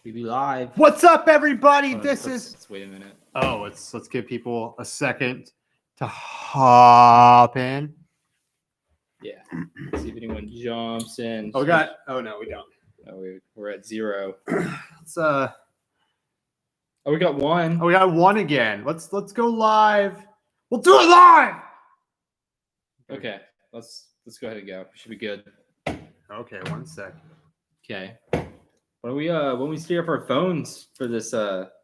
We be live. What's up, everybody? Let's wait a minute. Let's give people a second to hop in. Yeah. Let's see if anyone jumps in. Oh, we got. Oh no, we don't. Oh, we're at 0. Let's Oh, we got 1. Oh, we got 1 again. Let's go live. We'll do it live. Okay. Let's go ahead and go. We should be good. Okay, 1 sec. Okay. When we stay up our phones for this what's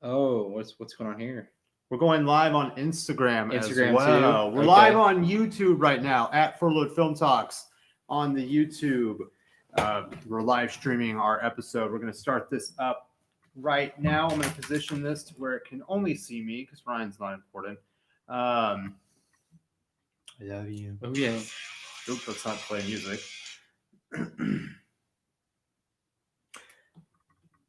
going on here? We're going live on Instagram as well. Too? We're live on YouTube right now at Furloughed Film Talks on the YouTube. We're live streaming our episode. We're going to start this up right now. I'm going to position this to where it can only see me because Ryan's not important. I love you. Oh yeah. Nope, let's not play music.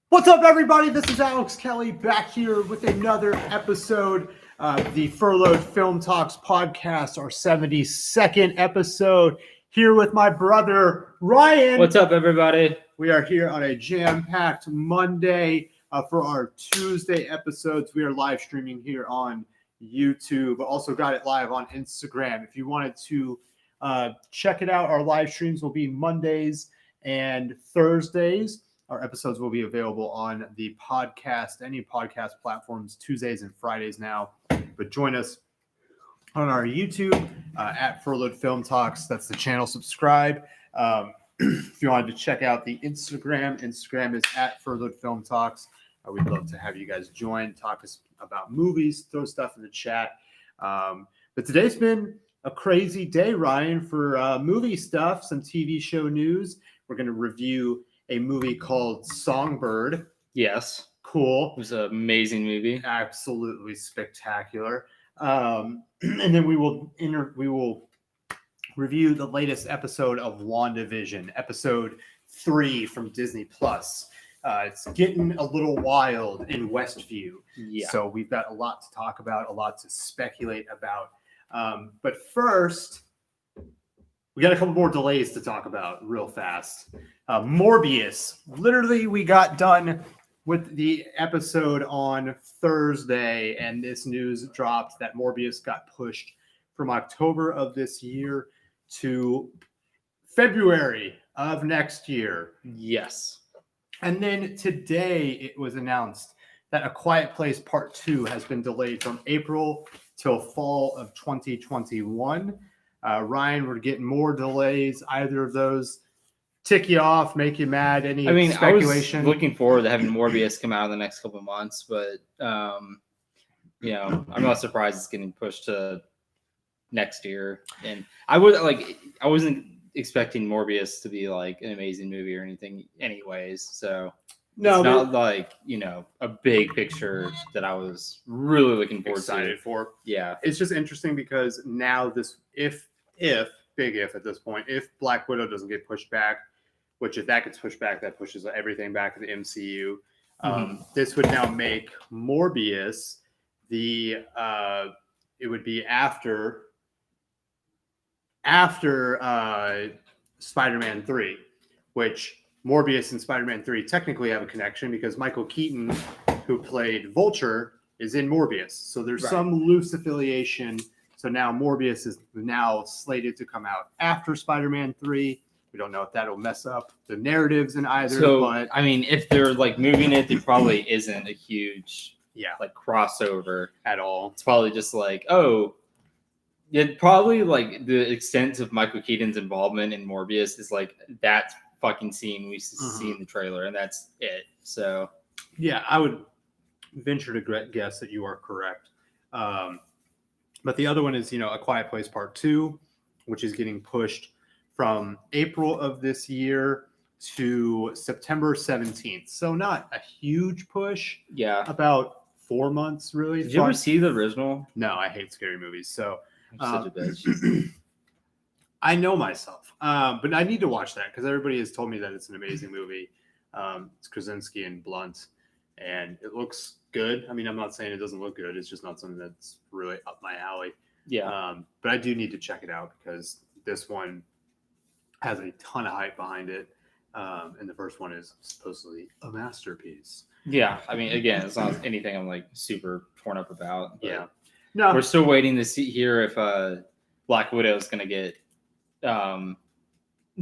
What's up, everybody? This is Alex Kelly back here with another episode of the Furloughed Film Talks podcast, our 72nd episode. Here with my brother, Ryan. What's up, everybody? We are here on a jam-packed Monday for our Tuesday episodes. We are live streaming here on YouTube. Also got it live on Instagram. If you wanted to check it out, our live streams will be Mondays and Thursdays. Our episodes will be available on the podcast, any podcast platforms, Tuesdays and Fridays now. But join us on our YouTube at Furloughed Film Talks. That's the channel. Subscribe. If you wanted to check out the Instagram is at Furloughed Film Talks. We'd love to have you guys join, talk us about movies, throw stuff in the chat. But today's been a crazy day, Ryan, for movie stuff, some TV show news. We're going to review a movie called Songbird. Yes. Cool. It was an amazing movie. Absolutely spectacular. And then we will review the latest episode of Wandavision, episode 3 from Disney Plus. It's getting a little wild in Westview. Yeah. So we've got a lot to talk about, a lot to speculate about. But first, we got a couple more delays to talk about real fast. Morbius. Literally, we got done with the episode on Thursday, and this news dropped that Morbius got pushed from October of this year to February of next year. Yes. And then today it was announced that A Quiet Place Part 2 has been delayed from April till fall of 2021. Ryan, we're getting more delays. Either of those tick you off, make you mad? Any speculation? I was looking forward to having Morbius come out in the next couple of months, but I'm not surprised it's getting pushed to next year. And I wasn't expecting Morbius to be like an amazing movie or anything, anyways. So no, it's not like a big picture that I was really looking forward excited for. Yeah, it's just interesting because now this, if big if at this point, if Black Widow doesn't get pushed back, which if that gets pushed back, that pushes everything back to the MCU. This would now make Morbius it would be after Spider-Man 3, which Morbius and Spider-Man 3 technically have a connection because Michael Keaton, who played Vulture, is in Morbius. So there's some loose affiliation. So now Morbius is now slated to come out after Spider-Man 3. We don't know if that'll mess up the narratives in either. So, but I mean, if they're moving it, there probably isn't a huge crossover at all. It's probably just probably the extent of Michael Keaton's involvement in Morbius is that fucking scene we see in the trailer, and that's it. So yeah, I would venture to guess that you are correct. But the other one is, A Quiet Place Part 2, which is getting pushed from April of this year to September 17th. So not a huge push. Yeah. About 4 months, really. Did you ever see the original? No, I hate scary movies. So I'm such a bitch. I know myself. But I need to watch that because everybody has told me that it's an amazing movie. It's Krasinski and Blunt, and it looks good. I mean, I'm not saying it doesn't look good. It's just not something that's really up my alley. Yeah. But I do need to check it out because this one has a ton of hype behind it. And the first one is supposedly a masterpiece. Yeah, I mean, again, it's not anything I'm like super torn up about. But Yeah. No. we're still waiting to see here if Black Widow is going to get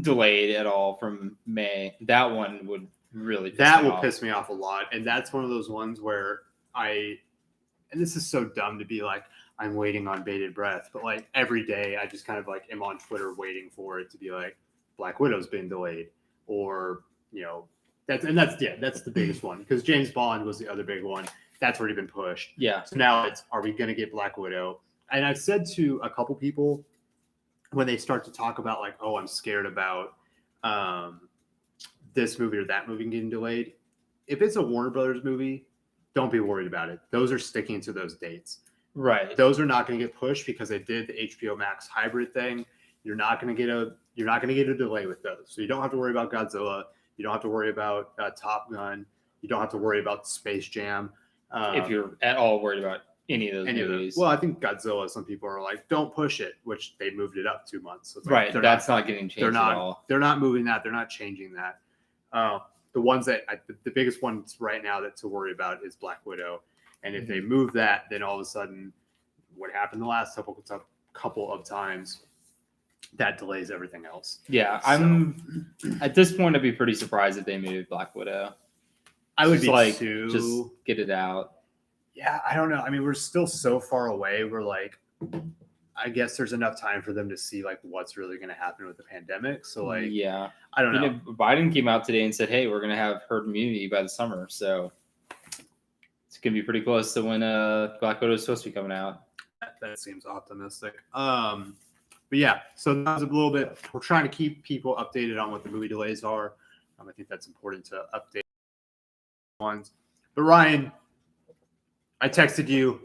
delayed at all from May. That one would really piss me off a lot. And that's one of those ones where and this is so dumb to be like, I'm waiting on bated breath, but like every day I just kind of like am on Twitter waiting for it to be like Black Widow's been delayed, or that's the biggest one, because James Bond was the other big one. That's already been pushed. Yeah. So now are we going to get Black Widow? And I've said to a couple people when they start to talk about like, oh, I'm scared about this movie or that movie getting delayed. If it's a Warner Brothers movie, don't be worried about it. Those are sticking to those dates. Right. Those are not going to get pushed because they did the HBO Max hybrid thing. You're not going to get a delay with those. So you don't have to worry about Godzilla. You don't have to worry about Top Gun. You don't have to worry about Space Jam. If you're at all worried about any of those movies. Well, I think Godzilla, some people are like, don't push it, which they moved it up 2 months. So it's right. Like, that's not getting changed at all. They're not moving that. They're not changing that. The ones that the biggest ones right now to worry about is Black Widow. And if they move that, then all of a sudden, what happened the last couple of times, that delays everything else. Yeah, I'm at this point, I'd be pretty surprised if they moved Black Widow. I would be like, too. Just get it out. Yeah, I don't know. I mean, we're still so far away. We're like, I guess there's enough time for them to see like what's really going to happen with the pandemic. So like, yeah, I don't know. Biden came out today and said, "Hey, we're going to have herd immunity by the summer." So it's going to be pretty close to when Black Widow is supposed to be coming out. That seems optimistic. But yeah, so that was a little bit. We're trying to keep people updated on what the movie delays are. I think that's important to update ones. But Ryan, I texted you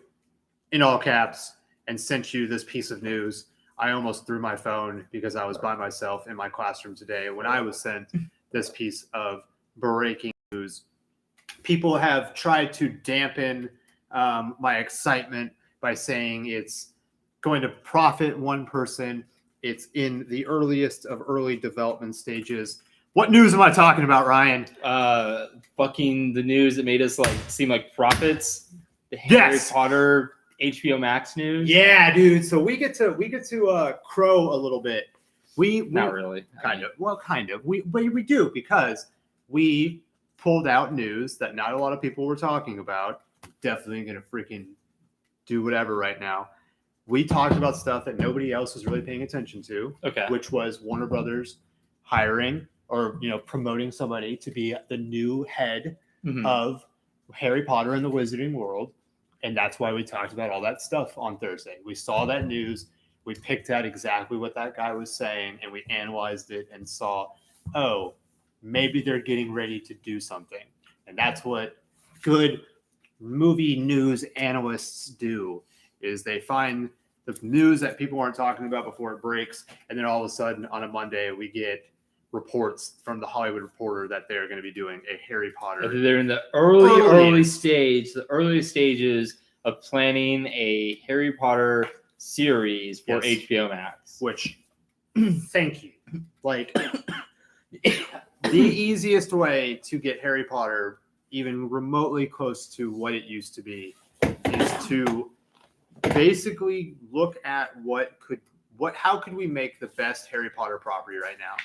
in all caps and sent you this piece of news. I almost threw my phone because I was by myself in my classroom today when I was sent this piece of breaking news. People have tried to dampen my excitement by saying it's going to profit one person. It's in the earliest of early development stages. What news am I talking about, Ryan? Fucking the news that made us like seem like prophets. The Harry Potter HBO Max news. Yeah, dude. So we get to crow a little bit. We not really. Kind of. Well, kind of. We do, because we pulled out news that not a lot of people were talking about. Definitely gonna freaking do whatever right now. We talked about stuff that nobody else was really paying attention to. Okay. Which was Warner Brothers hiring or promoting somebody to be the new head of Harry Potter and the Wizarding World. And that's why we talked about all that stuff on Thursday. We saw that news. We picked out exactly what that guy was saying, and we analyzed it and saw, oh, maybe they're getting ready to do something. And that's what good movie news analysts do, is they find the news that people aren't talking about before it breaks. And then all of a sudden on a Monday, we get reports from the Hollywood Reporter that they're going to be doing a Harry Potter. They're in the early stage, the early stages of planning a Harry Potter series for HBO Max. Which, thank you. Like, the easiest way to get Harry Potter even remotely close to what it used to be is to basically look at how could we make the best Harry Potter property right now.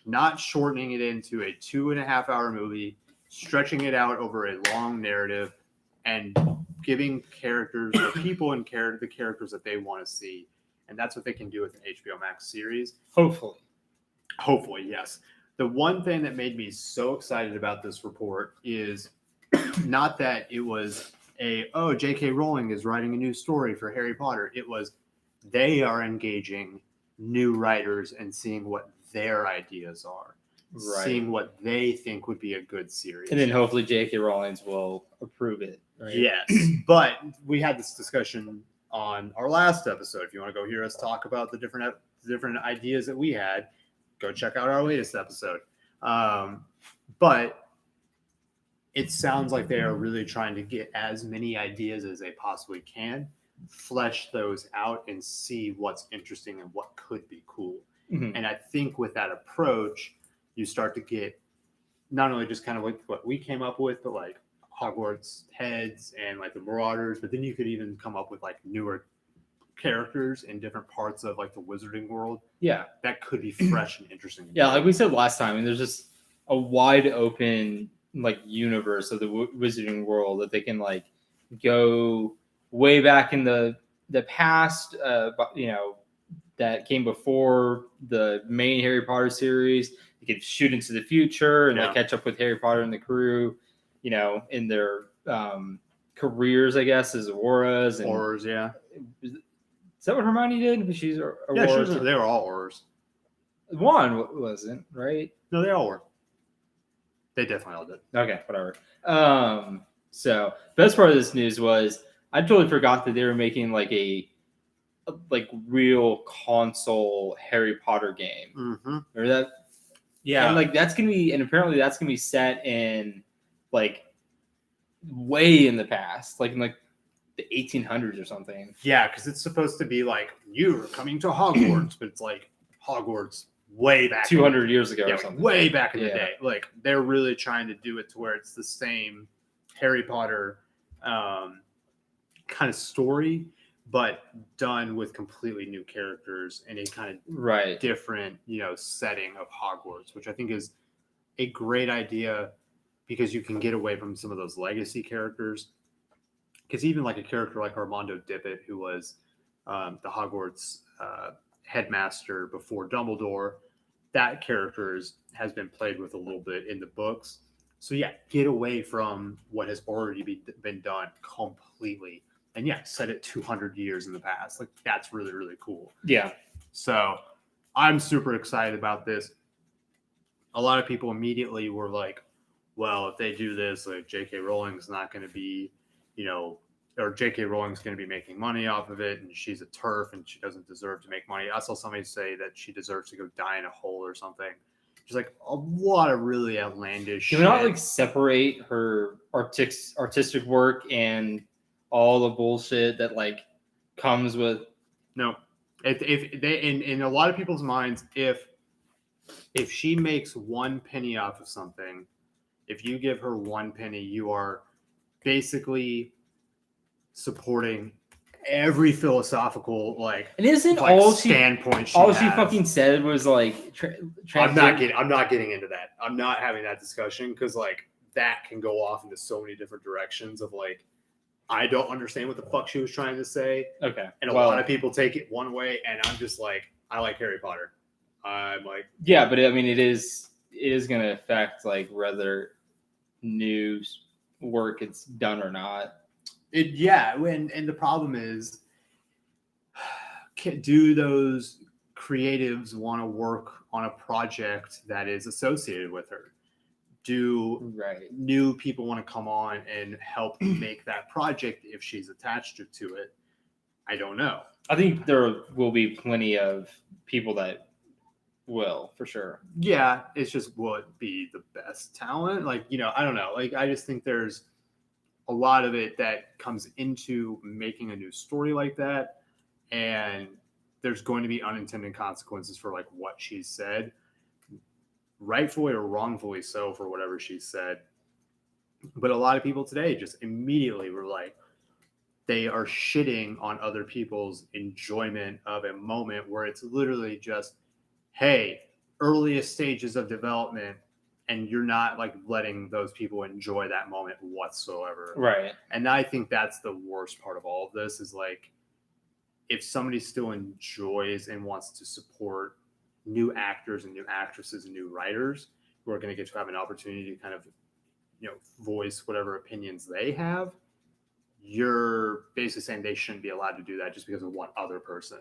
Not shortening it into a 2.5-hour movie, stretching it out over a long narrative, and giving characters or people the characters that they want to see. And that's what they can do with an HBO Max series. Hopefully, yes. The one thing that made me so excited about this report is not that it was J.K. Rowling is writing a new story for Harry Potter. It was they are engaging new writers and seeing what their ideas are, seeing what they think would be a good series. And then hopefully J.K. Rowling will approve it. Right? Yes. But we had this discussion on our last episode. If you want to go hear us talk about the different ideas that we had, go check out our latest episode. But it sounds like they are really trying to get as many ideas as they possibly can, flesh those out, and see what's interesting and what could be cool. Mm-hmm. And I think with that approach, you start to get not only just kind of like what we came up with, but like Hogwarts heads and like the Marauders, but then you could even come up with like newer characters in different parts of like the wizarding world Yeah. that could be fresh and interesting. Yeah, like we said last time, and there's just a wide open like universe of the wizarding world that they can like go way back in the past, you know, that came before the main Harry Potter series. You could shoot into the future and like catch up with Harry Potter and the crew, you know, in their careers, I guess, as Auroras and Aurors, yeah. Is that what Hermione did? She's Aurora. Yeah, they were all Aurors. One wasn't, right? No, they all were. They definitely all did. Okay, whatever. So best part of this news was I totally forgot that they were making like a like real console Harry Potter game. Mm-hmm. Remember that? Yeah. And like that's gonna be, and apparently that's gonna be set in like way in the past, like in like the 1800s or something. Yeah, because it's supposed to be like you're coming to Hogwarts, but it's like Hogwarts way back 200 years ago or something. Way back in the day. Like they're really trying to do it to where it's the same Harry Potter kind of story, but done with completely new characters in a kind of different, you know, setting of Hogwarts, which I think is a great idea because you can get away from some of those legacy characters. Because even like a character like Armando Dippet, who was the Hogwarts headmaster before Dumbledore, that character has been played with a little bit in the books. So yeah, get away from what has already been done completely. And yeah, set it 200 years in the past. Like that's really, really cool. Yeah. So I'm super excited about this. A lot of people immediately were like, well, if they do this, like J.K. Rowling's not going to be, you know, or J.K. Rowling's going to be making money off of it, and she's a TERF, and she doesn't deserve to make money. I saw somebody say that she deserves to go die in a hole or something. Just like a lot of really outlandish shit. Can we not like separate her artistic work and all the bullshit that like comes with? No. If they in a lot of people's minds, if she makes 1 penny off of something, if you give her 1 penny, you are basically supporting every philosophical and isn't like all standpoint she fucking said was like I'm not getting into that. I'm not having that discussion because like that can go off into so many different directions of like I don't understand what the fuck she was trying to say. Okay. And a lot of people take it one way, and I'm just like, I like Harry Potter. I'm like, yeah, but I mean, it is going to affect like whether new work it's done or not. And the problem is, do those creatives want to work on a project that is associated with her? Do new people want to come on and help make that project if she's attached to it? I don't know. I think there will be plenty of people that will, for sure. Yeah, it's just will it be the best talent? Like, you know, I don't know. Like, I just think there's a lot of it that comes into making a new story like that, and there's going to be unintended consequences for like what she said, rightfully or wrongfully so for whatever she said. But a lot of people today just immediately were like, they are shitting on other people's enjoyment of a moment where it's literally just, hey, earliest stages of development, and you're not like letting those people enjoy that moment whatsoever. Right. And I think that's the worst part of all of this is like, if somebody still enjoys and wants to support new actors and new actresses and new writers who are going to get to have an opportunity to kind of, you know, voice whatever opinions they have, you're basically saying they shouldn't be allowed to do that just because of one other person.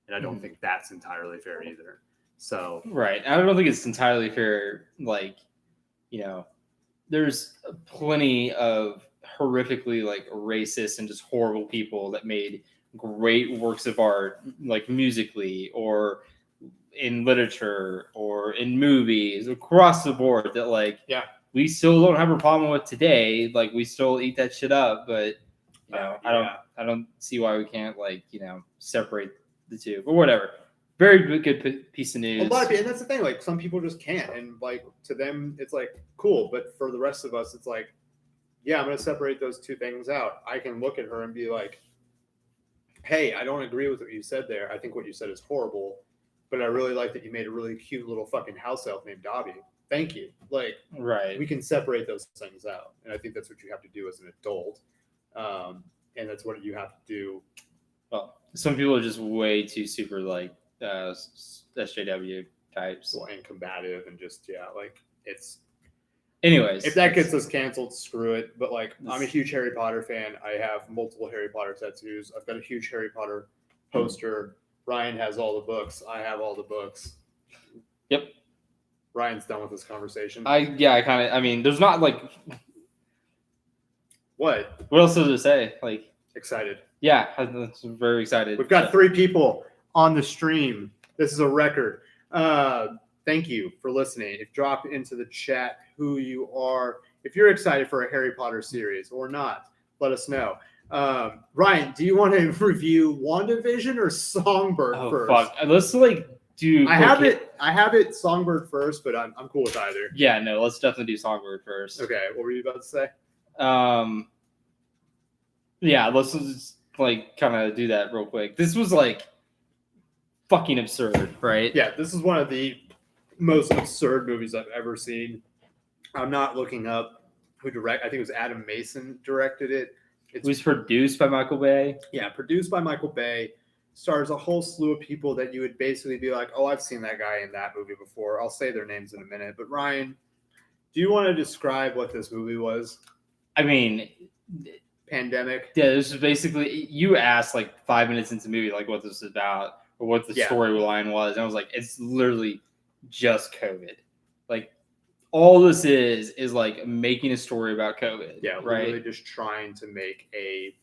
And I don't think that's entirely fair either. So right. I don't think it's entirely fair. Like, you know, there's plenty of horrifically like racist and just horrible people that made great works of art, like musically or in literature or in movies across the board that like, we still don't have a problem with today. Like we still eat that shit up, but you know, I don't see why we can't like, you know, separate the two, but whatever. Very good piece of news. A lot of people, and that's the thing. Like some people just can't, and like to them, it's like cool. But for the rest of us, it's like, yeah, I'm gonna separate those two things out. I can look at her and be like, hey, I don't agree with what you said there. I think what you said is horrible, but I really like that you made a really cute little fucking house elf named Dobby. Thank you. Like, right. We can separate those things out, and I think that's what you have to do as an adult, and that's what you have to do. Well, some people are just way too super like SJW types, and combative, and just like it's. Anyways, if that gets us canceled, screw it. But like, I'm a huge Harry Potter fan. I have multiple Harry Potter tattoos. I've got a huge Harry Potter poster. Ryan has all the books. I have all the books. Yep. Ryan's done with this conversation. I mean, there's not like. What else is to say? Like, excited. Yeah, I'm very excited. We've got 3 people on the stream. This is a record. Thank you for listening. Drop into the chat who you are. If you're excited for a Harry Potter series or not, let us know. Ryan, do you want to review WandaVision or Songbird first? Fuck. Let's do. I have it Songbird first, but I'm cool with either. Yeah, no, let's definitely do Songbird first. Okay, what were you about to say? Yeah, let's just kind of do that real quick. This was fucking absurd, right? Yeah, this is one of the most absurd movies I've ever seen. I'm not looking up who I think it was Adam Mason directed it. It was produced by Michael Bay. Yeah, produced by Michael Bay. Stars a whole slew of people that you would basically be like, oh, I've seen that guy in that movie before. I'll say their names in a minute. But Ryan, do you want to describe what this movie was? I mean, pandemic. Yeah, this is basically, you asked 5 minutes into the movie what this is about or what the storyline was. And I was like, it's literally just COVID. All this is making a story about COVID. Yeah, right? Literally just trying to make a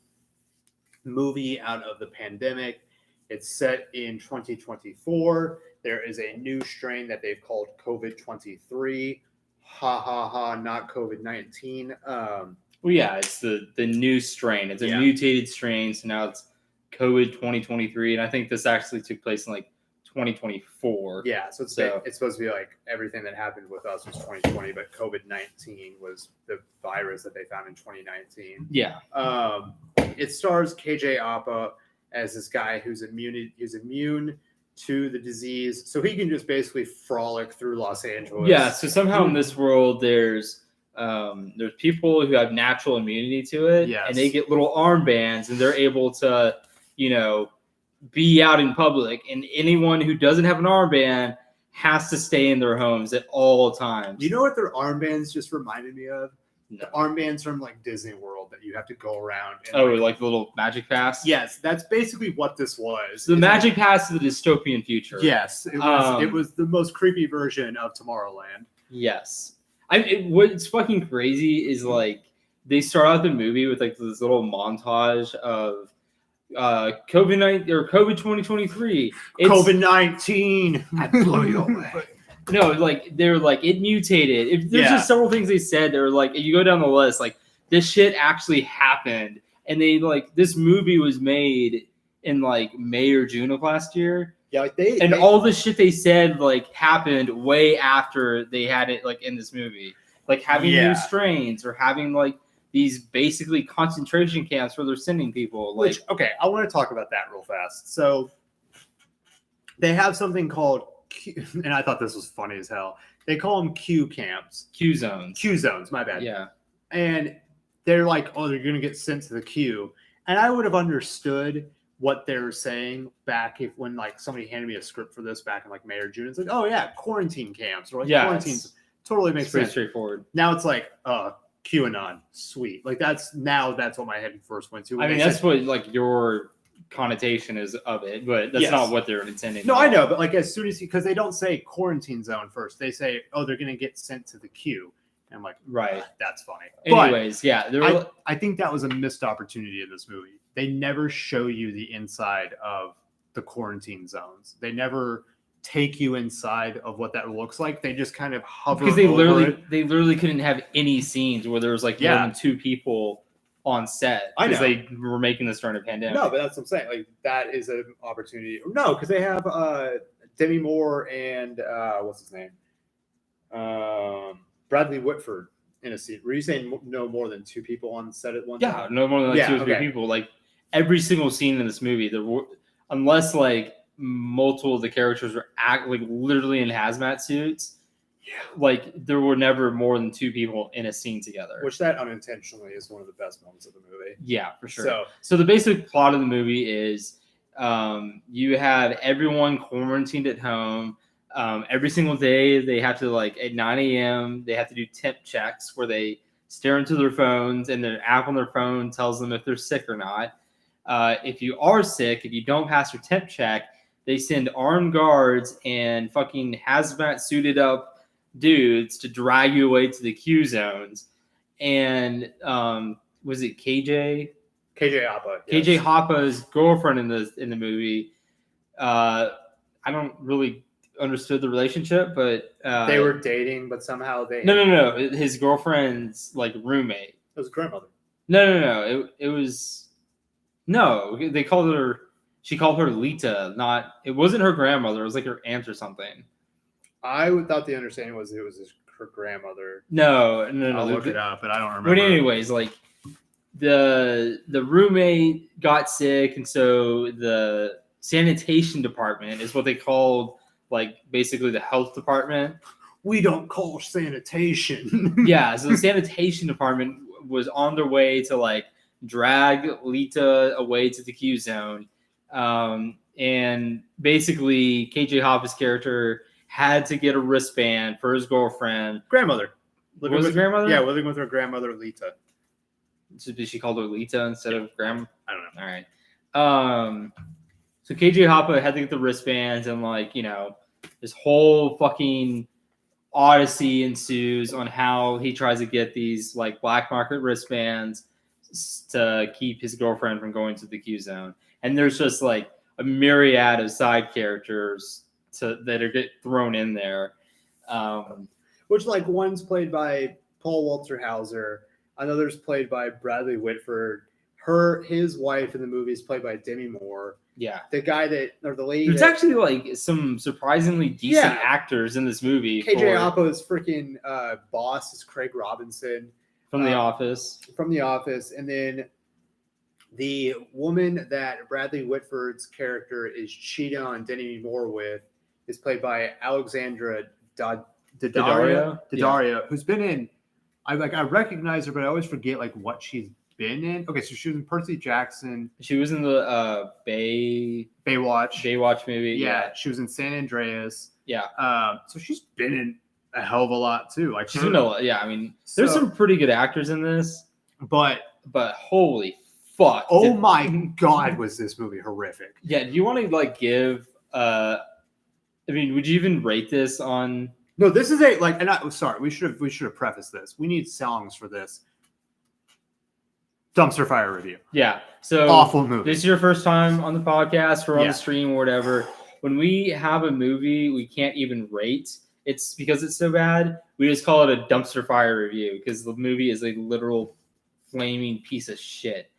movie out of the pandemic. It's set in 2024. There is a new strain that they've called COVID-23. Ha ha ha, not COVID-19. Well, yeah, it's the new strain. It's a mutated strain, so now it's COVID 2023, and I think this actually took place in 2024. Yeah, so it's supposed to be everything that happened with us was 2020, but COVID-19 was the virus that they found in 2019. Yeah. It stars KJ Apa as this guy who's immune to the disease, so he can just basically frolic through Los Angeles. Yeah, so somehow in this world there's people who have natural immunity to it, and they get little armbands, and they're able to, be out in public, and anyone who doesn't have an armband has to stay in their homes at all times. You know what their armbands just reminded me of? No. The armbands from Disney World that you have to go around. And, the little magic pass? Yes, that's basically what this was. The magic pass to the dystopian future. Yes, it was the most creepy version of Tomorrowland. Yes. What's fucking crazy is they start out the movie with this little montage of COVID-19 or COVID 2023. COVID-19. I blew you away. No, they're it mutated. There's just several things they said. They're if you go down the list, this shit actually happened, and they this movie was made in May or June of last year. Yeah, all the shit they said happened way after they had it in this movie, having new strains or having these basically concentration camps where they're sending people. I want to talk about that real fast. So they have something called Q, and I thought this was funny as hell. They call them Q camps. Q zones. Q zones, my bad. Yeah. And they're oh, they're going to get sent to the Q. And I would have understood what they were saying back when somebody handed me a script for this back in May or June. It's oh yeah, quarantine camps or quarantines. Totally makes sense. Pretty straightforward. Now it's QAnon, sweet. That's what my head first went to. I mean, that's what your connotation is of it, but that's not what they're intending. No, I know, but as soon as because they don't say quarantine zone first, they say, oh, they're going to get sent to the queue. And I'm right, that's funny. Anyways, I think that was a missed opportunity in this movie. They never show you the inside of the quarantine zones. They never take you inside of what that looks like. They just kind of hover because they over literally couldn't have any scenes where there was more than 2 people on set I because know. they were making this during a pandemic. No, but that's what I'm saying. Like that is an opportunity. No, because they have Demi Moore and what's his name, Bradley Whitford in a scene. Were you saying no more than 2 people on set at one Yeah, time? no more than like Yeah, 2 or 3 okay. people. Like every single scene in this movie, there were, unless like multiple of the characters were like literally in hazmat suits. Yeah. Like there were never more than 2 people in a scene together. Which that unintentionally is one of the best moments of the movie. Yeah, for sure. So the basic plot of the movie is you have everyone quarantined at home. Every single day they have to like at 9 a.m. they have to do temp checks where they stare into their phones and their app on their phone tells them if they're sick or not. If you are sick, if you don't pass your temp check, they send armed guards and fucking hazmat suited up dudes to drag you away to the Q zones. And was it KJ Appa. KJ Yes. Hoppa's girlfriend in the movie? I don't really understood the relationship, but They were dating, but somehow they no. His girlfriend's like roommate. It was grandmother. No. It was no. They called her. She called her Lita. Not. It wasn't her grandmother. It was like her aunt or something. I thought the understanding was it was her grandmother. No. I'll look it up, but I don't remember. But anyways, like the roommate got sick, and so the sanitation department is what they called like basically the health department. We don't call sanitation. Yeah, so the sanitation department was on their way to like drag Lita away to the Q zone, and basically KJ Hoppa's character had to get a wristband for his girlfriend. Grandmother. Was it grandmother? Yeah, living with her grandmother, Lita. So did she call her Lita instead of grandma? I don't know. All right. So KJ Hoppa had to get the wristbands, and like this whole fucking odyssey ensues on how he tries to get these like black market wristbands to keep his girlfriend from going to the Q zone. And there's just like a myriad of side characters that are get thrown in there. Which like one's played by Paul Walter Hauser, another's played by Bradley Whitford. His wife in the movie is played by Demi Moore. Yeah. The guy or the lady. There's actually like some surprisingly decent actors in this movie. KJ Appa's freaking boss is Craig Robinson. From The Office. From The Office. And then the woman that Bradley Whitford's character is cheating on Demi Moore with is played by Alexandra Daddario, who's been in. I recognize her, but I always forget like what she's been in. Okay, so she was in Percy Jackson. She was in the Baywatch movie. Yeah, she was in San Andreas. Yeah. So she's been in a hell of a lot too. Like she's been a lot. Yeah, I mean, there's some pretty good actors in this, but holy fuck! Oh my god, was this movie horrific? Yeah. Do you want to like give? I mean, would you even rate this on? No, this is sorry. We should have prefaced this. We need songs for this. Dumpster fire review. Yeah. So awful movie. This is your first time on the podcast or on the stream or whatever. When we have a movie we can't even rate, it's because it's so bad. We just call it a dumpster fire review because the movie is a literal flaming piece of shit.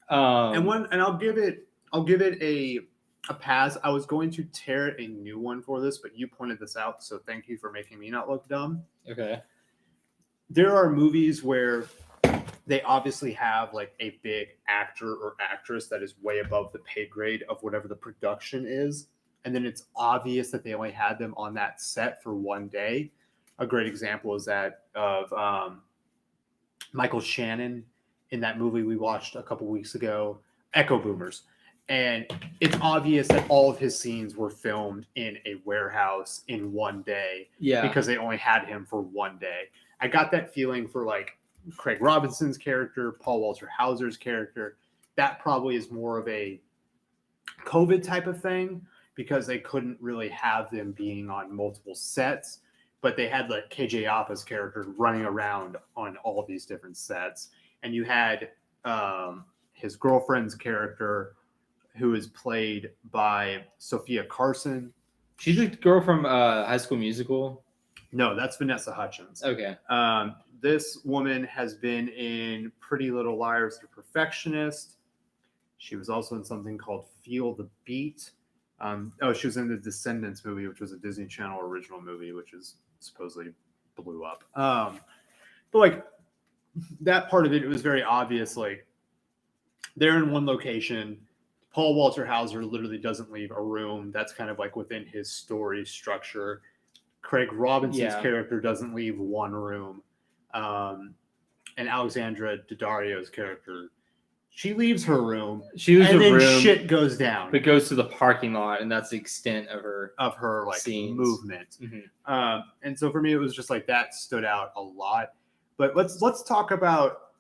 And I'll give it a pass. I was going to tear a new one for this, but you pointed this out, so thank you for making me not look dumb. Okay. There are movies where they obviously have like a big actor or actress that is way above the pay grade of whatever the production is. And then it's obvious that they only had them on that set for one day. A great example is that of Michael Shannon in that movie we watched a couple weeks ago, Echo Boomers. And it's obvious that all of his scenes were filmed in a warehouse in one day. Yeah. Because they only had him for one day. I got that feeling for like Craig Robinson's character, Paul Walter Hauser's character. That probably is more of a COVID type of thing because they couldn't really have them being on multiple sets, but they had like KJ Appa's character running around on all these different sets. And you had his girlfriend's character who is played by Sophia Carson. She's the girl from High School Musical. No, that's Vanessa Hudgens. Okay. This woman has been in Pretty Little Liars, The Perfectionist. She was also in something called Feel the Beat. She was in the Descendants movie, which was a Disney Channel original movie, which is supposedly blew up. But like that part of it, it was very obvious. Like they're in one location. Paul Walter Hauser literally doesn't leave a room. That's kind of like within his story structure. Craig Robinson's character doesn't leave one room. And Alexandra Daddario's character, she leaves her room. She leaves and her then room, shit goes down. but goes to the parking lot, and that's the extent of her like scenes. movement. Mm-hmm. And so for me, it was just like that stood out a lot. But let's talk about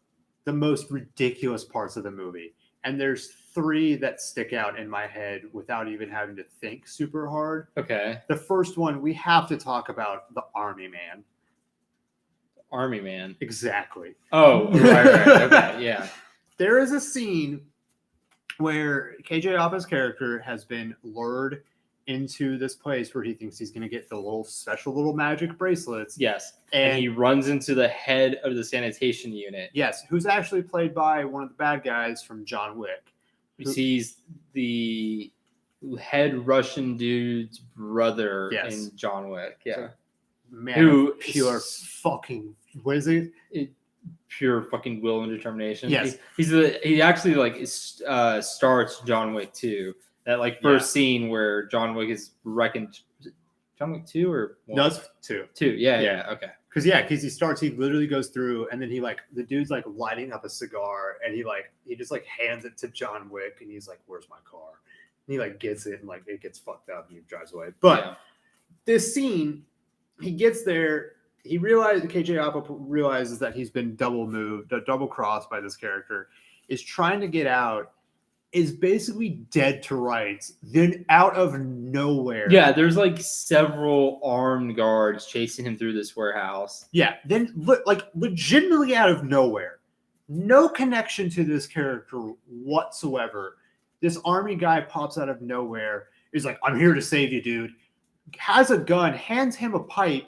the most ridiculous parts of the movie. And there's 3 that stick out in my head without even having to think super hard. Okay. The first one, we have to talk about the Army Man. Army Man. Exactly. Oh, right. Okay, yeah. There is a scene where KJ Appa's character has been lured into this place where he thinks he's going to get the little special little magic bracelets. Yes. And he runs into the head of the sanitation unit. Yes, who's actually played by one of the bad guys from John Wick. He's the head Russian dude's brother in John Wick. Yeah. So, man, who pure fucking, what is it? Pure fucking will and determination. Yes. He actually like starts John Wick 2. That like first scene where John Wick is wrecking. John Wick 2 or 1? No, it's 2. 2. Yeah. Okay. Because he literally goes through, and then he like the dude's like lighting up a cigar, and he just like hands it to John Wick, and he's like, "Where's my car?" And he like gets it, and like it gets fucked up, and he drives away. But this scene, he gets there. KJ Apa realizes that he's been double crossed by this character, is trying to get out, is basically dead to rights. Then out of nowhere. Yeah, there's like several armed guards chasing him through this warehouse. Yeah, then like legitimately out of nowhere. No connection to this character whatsoever. This army guy pops out of nowhere. He's like, "I'm here to save you, dude." Has a gun, hands him a pipe.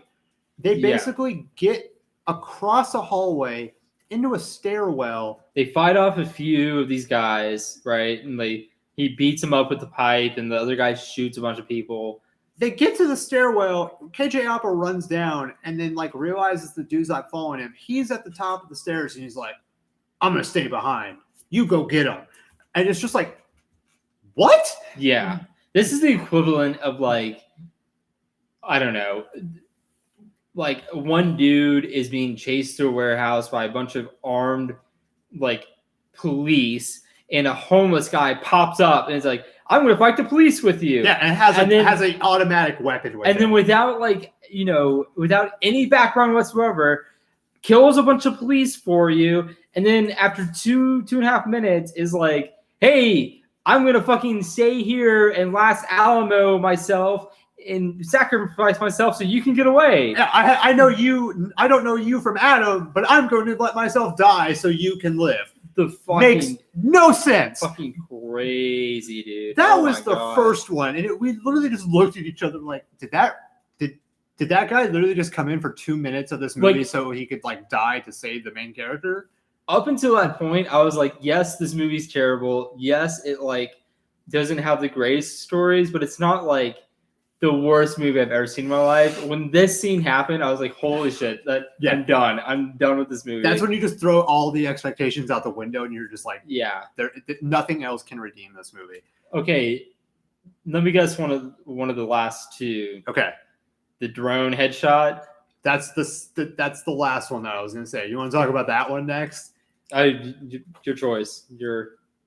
They basically get across a hallway into a stairwell. They fight off a few of these guys, right? And he beats them up with the pipe, and the other guy shoots a bunch of people. They get to the stairwell. KJ Apa runs down and then like realizes the dude's not following him. He's at the top of the stairs, and he's like, "I'm going to stay behind. You go get him." And it's just like, what? Yeah. This is the equivalent of like, I don't know, like one dude is being chased through a warehouse by a bunch of armed like police, and a homeless guy pops up and is like, "I'm going to fight the police with you." Yeah, and has an automatic weapon with and then without without any background whatsoever, kills a bunch of police for you, and then after 2.5 minutes is like, "Hey, I'm going to fucking stay here and last Alamo myself and sacrifice myself so you can get away." Yeah, I know you. I don't know you from Adam, but I'm going to let myself die so you can live. The fucking makes no sense. Fucking crazy, dude. That was the first one, and we literally just looked at each other like, did that guy literally just come in for 2 minutes of this movie so he could like die to save the main character? Up until that point, I was like, yes, this movie's terrible. Yes, it like doesn't have the greatest stories, but it's not like the worst movie I've ever seen in my life. When this scene happened, I was like, holy shit, I'm done. I'm done with this movie. That's when you just throw all the expectations out the window and you're just like, nothing else can redeem this movie. Okay, let me guess one of the last 2. Okay. The drone headshot. That's the last one that I was going to say. You want to talk about that one next? Your choice.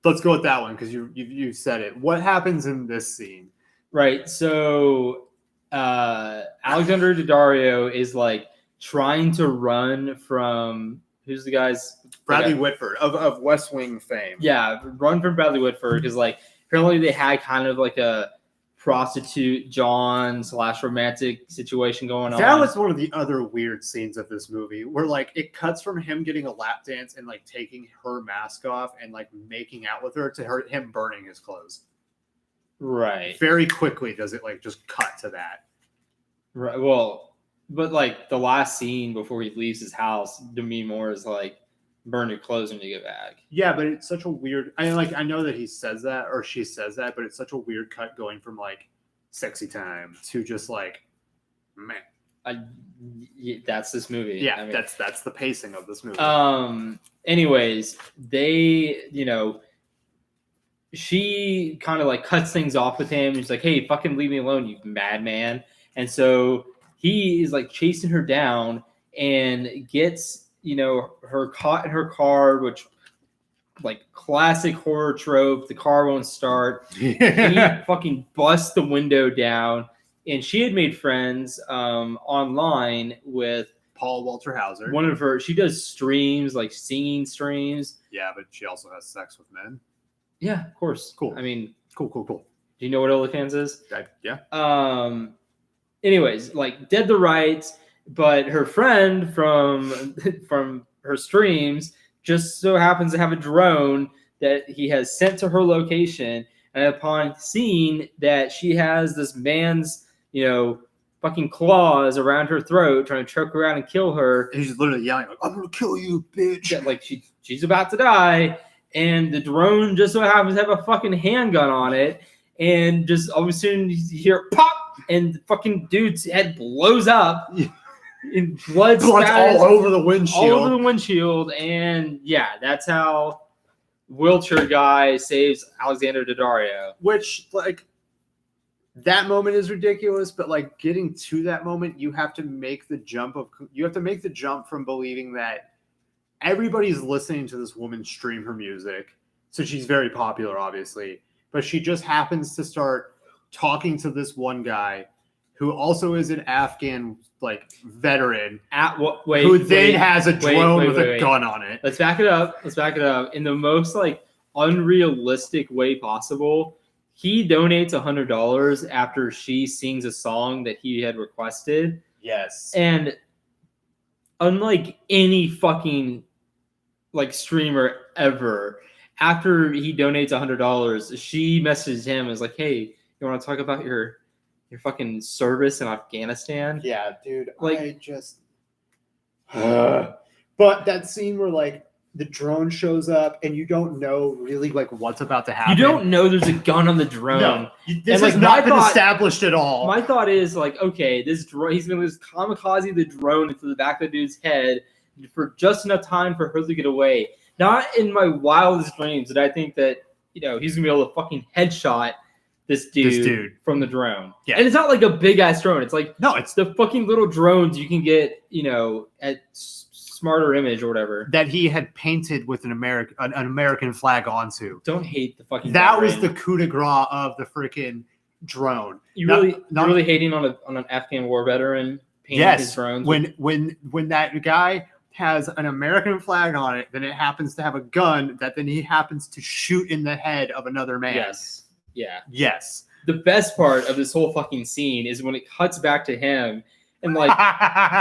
Let's go with that one because you said it. What happens in this scene? Right. So Alexander Daddario is like trying to run from who's the guy's Bradley Whitford of West Wing fame. Yeah, run from Bradley Whitford because like apparently they had kind of like a prostitute John / romantic situation going on. That was one of the other weird scenes of this movie where like it cuts from him getting a lap dance and like taking her mask off and like making out with her to him burning his clothes. Right. Very quickly does it like just cut to that. Right. Well, But like the last scene before he leaves his house, Demi Moore is like, "Burn your clothes when you get back." Yeah, but it's such a weird. I know that he says that or she says that, but it's such a weird cut going from like sexy time to just like, man. That's this movie. Yeah, I mean, that's the pacing of this movie. Anyways, they, she kind of like cuts things off with him. He's like, "Hey, fucking leave me alone, you madman." And so he is like chasing her down and gets, her caught in her car, which like classic horror trope. The car won't start. He fucking busts the window down. And she had made friends online with Paul Walter Hauser. One of her, she does streams, like singing streams. Yeah, but she also has sex with men. Yeah, of course. Cool. I mean, cool. Do you know what OnlyFans is? Yeah. Anyways, like dead to rights, but her friend from her streams just so happens to have a drone that he has sent to her location, and upon seeing that she has this man's, fucking claws around her throat, trying to choke her out and kill her. And he's literally yelling, like, "I'm gonna kill you, bitch!" Yeah, like she's about to die, and the drone just so happens to have a fucking handgun on it, and just all of a sudden you hear pop, and the fucking dude's head blows up. And blood's all over the windshield. All over the windshield, and yeah, that's how wheelchair guy saves Alexander Daddario. Which, like, that moment is ridiculous, but like getting to that moment, you have to make the jump from believing that everybody's listening to this woman stream her music. So she's very popular, obviously, but she just happens to start talking to this one guy who also is an Afghan like veteran who then has a drone with a gun on it. Let's back it up. In the most like unrealistic way possible. He donates $100 after she sings a song that he had requested. Yes. And unlike any fucking like streamer ever, after he donates $100, she messages him and is like, "Hey, you want to talk about your fucking service in Afghanistan?" Yeah, dude. Like, I just. But that scene where like the drone shows up and you don't know really like what's about to happen. You don't know there's a gun on the drone. No, this has not been established at all. My thought is like, okay, this drone, he's gonna just kamikaze the drone into the back of the dude's head for just enough time for her to get away. Not in my wildest dreams did I think that he's gonna be able to fucking headshot this dude from the drone. Yeah. And it's not like a big ass drone. It's like, no, it's the fucking little drones you can get, at Smarter Image or whatever. That he had painted with an American flag onto. Don't hate the fucking. That was the coup de grace of the freaking drone. You're really hating on an Afghan war veteran painting his drones. When that guy has an American flag on it, then it happens to have a gun that then he happens to shoot in the head of another man. Yes. Yeah. Yes. The best part of this whole fucking scene is when it cuts back to him and like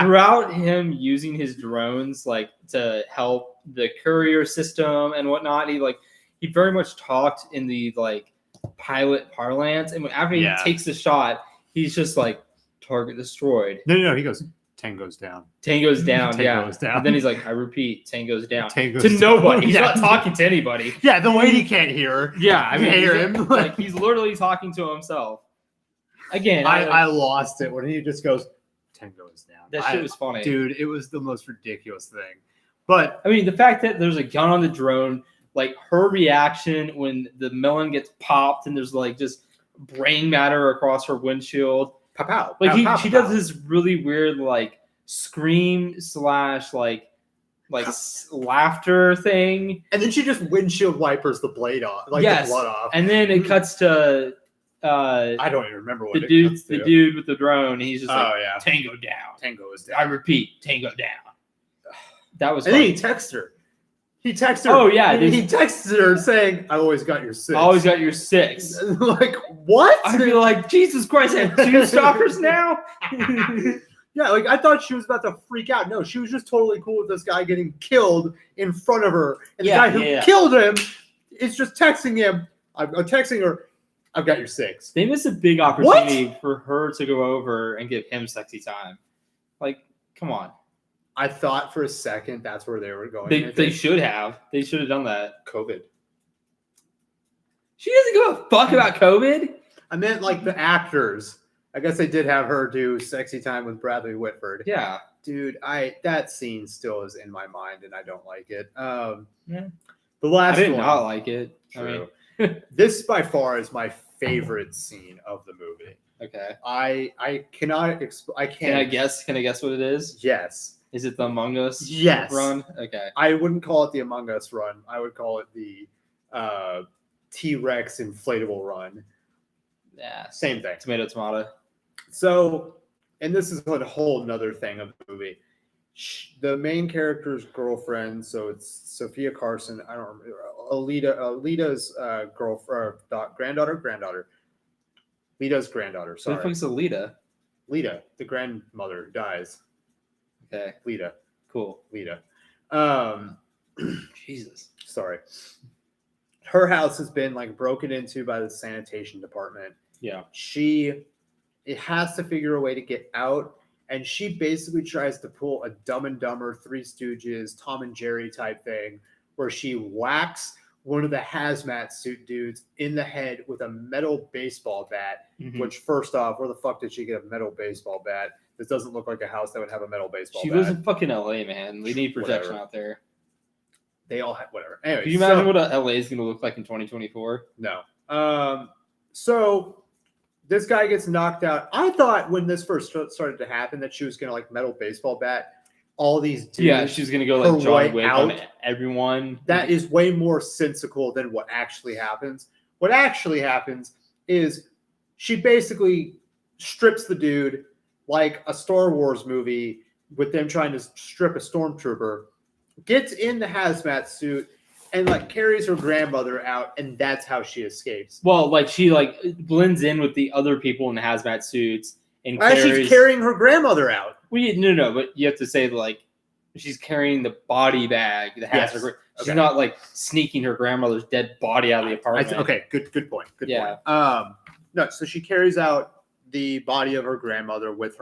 throughout him using his drones like to help the courier system and whatnot, he very much talked in the like pilot parlance, and after he takes the shot, he's just like, "Target destroyed." No, he goes, "Tango's down." Tango's down. Tango's down. And then he's like, "I repeat, Tango's down." Tango's to down. nobody. He's not talking to anybody. Yeah, the lady can't hear. Yeah, I mean, hear him. Like he's literally talking to himself. Again, I lost it when he just goes, "Tango is down." That shit was funny, dude. It was the most ridiculous thing. But I mean, the fact that there's a gun on the drone, like her reaction when the melon gets popped and there's like just brain matter across her windshield. Pow, like she does this really weird like scream / like laughter thing, and then she just windshield wipers the blade off, the blood off, and then it cuts to I don't even remember what the dude with the drone. He's just like, "Tango down, Tango is down." I repeat, Tango down. That was. And then he texts her. Oh yeah, he texted her saying, "I always got your 6. I always got your 6." Like what? I'd be like, Jesus Christ, I have 2 stalkers now. Yeah, like I thought she was about to freak out. No, she was just totally cool with this guy getting killed in front of her, and the guy who killed him is just texting him. I'm texting her, "I've got your 6." They missed a big opportunity for her to go over and give him sexy time. Like, come on. I thought for a second that's where they were going. They should have. They should have done that. COVID. She doesn't give a fuck about COVID. I meant like the actors. I guess they did have her do Sexy Time with Bradley Whitford. Yeah. Dude, that scene still is in my mind and I don't like it. Yeah. The last I did one. not like it. True. I mean, This by far is my favorite scene of the movie. okay. I cannot I can't. Can I guess? Can I guess what it is? Yes. Is it the Among Us Yes. run? Okay. I wouldn't call it the Among Us run. I would call it the T-Rex inflatable run. Yeah. Same thing. Tomato. So, and this is a whole nother thing of the movie. The main character's girlfriend, so it's Sophia Carson. I don't remember. Alita's girlfriend, granddaughter. Lita's granddaughter. So the Sorry, fuck's Alita? Lita, the grandmother, dies. Okay. Lita. Jesus. Sorry. Her house has been like broken into by the sanitation department. Yeah. It has to figure a way to get out, and she basically tries to pull a Dumb and Dumber, Three Stooges, Tom and Jerry type thing, where she whacks one of the hazmat suit dudes in the head with a metal baseball bat. Mhm. Which, first off, where the fuck did she get a metal baseball bat? This doesn't look like a house that would have a metal baseball She bat. lives in fucking LA, man. We need protection Whatever. out there. They all have whatever. Anyway, Can you imagine what LA is going to look like in 2024? No. So this guy gets knocked out. I thought when this first started to happen that she was going to like metal baseball bat all these dudes. Yeah, she's going to go her like John way Wick out. on everyone. That is way more sensical than what actually happens. What actually happens is she basically strips the dude like a Star Wars movie with them trying to strip a stormtrooper, gets in the hazmat suit, and like carries her grandmother out, and that's how she escapes. Well, like she like blends in with the other people in the hazmat suits and As carries. she's carrying her grandmother out. No, but you have to say like she's carrying the body bag that has Yes. her. She's Okay. not like sneaking her grandmother's dead body out of the apartment. Okay, good point. Good Yeah. point. No, so she carries out the body of her grandmother with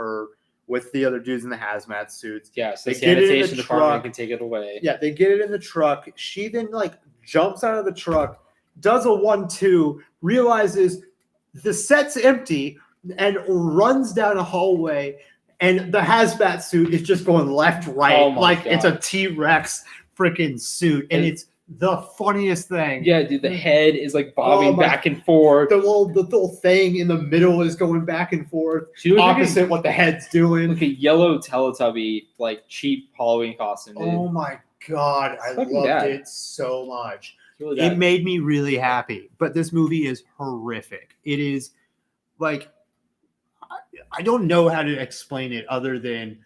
the other dudes in the hazmat suits. Yeah, so the They get it in the sanitation department truck. can take it away. Yeah, they get it in the truck. She then like jumps out of the truck, does a 1-2, realizes the set's empty, and runs down a hallway. And the hazmat suit is just going left, right, Oh my like God. it's a T-Rex freaking suit, and it's the funniest thing. Yeah, dude, the head is like bobbing Oh my- back and forth. The little thing in the middle is going back and forth, She looks like opposite what the head's doing. a yellow Teletubby, like cheap Halloween costume, dude. Oh my god, I It's fucking loved bad. it so much. It's really It bad. made me really happy. But this movie is horrific. It is like I don't know how to explain it other than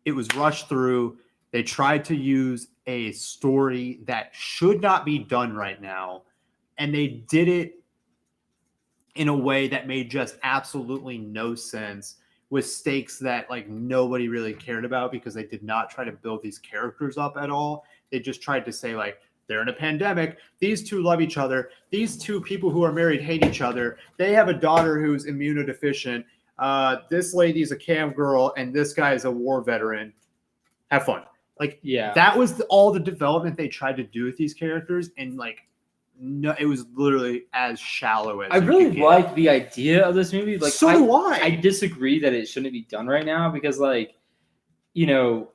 it was rushed through. They tried to use a story that should not be done right now, and they did it in a way that made just absolutely no sense with stakes that like nobody really cared about because they did not try to build these characters up at all. They just tried to say like they're in a pandemic. These two love each other. These two people who are married hate each other. They have a daughter who's immunodeficient. This lady's a cam girl, and this guy is a war veteran. Have fun. Like, Yeah. that was all the development they tried to do with these characters, and like, no, it was literally as shallow as I you really could get. like the idea of this movie. Like, So do I. I disagree that it shouldn't be done right now because, like, you know,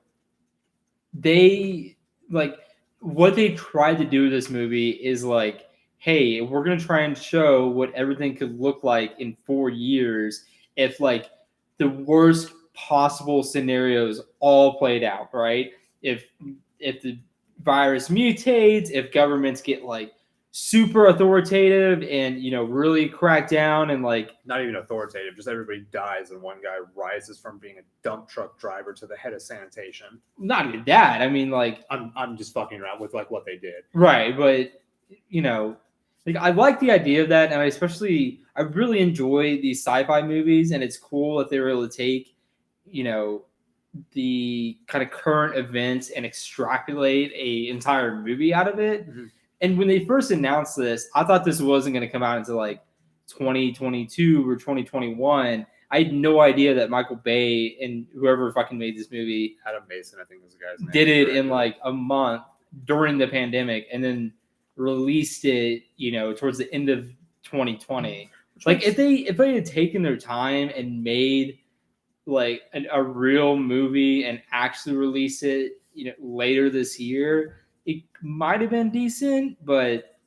they like what they tried to do with this movie is like, hey, we're gonna try and show what everything could look like in 4 years if like the worst possible scenarios all played out, right? If the virus mutates, if governments get like super authoritative and really crack down and like Not even authoritative, just everybody dies, and one guy rises from being a dump truck driver to the head of sanitation. not even that. I mean, like, I'm just fucking around with like what they did. right, but like I like the idea of that, and I really enjoy these sci-fi movies, and it's cool that they were able to take the kind of current events and extrapolate a entire movie out of it. Mhm. And when they first announced this, I thought this wasn't going to come out until like 2022 or 2021. I had no idea that Michael Bay and whoever fucking made this movie Adam Mason, I think was the guy's name. did it in like a month during the pandemic, and then released it, towards the end of 2020. Like if they had taken their time and made like a real movie and actually release it, later this year, it might have been decent, but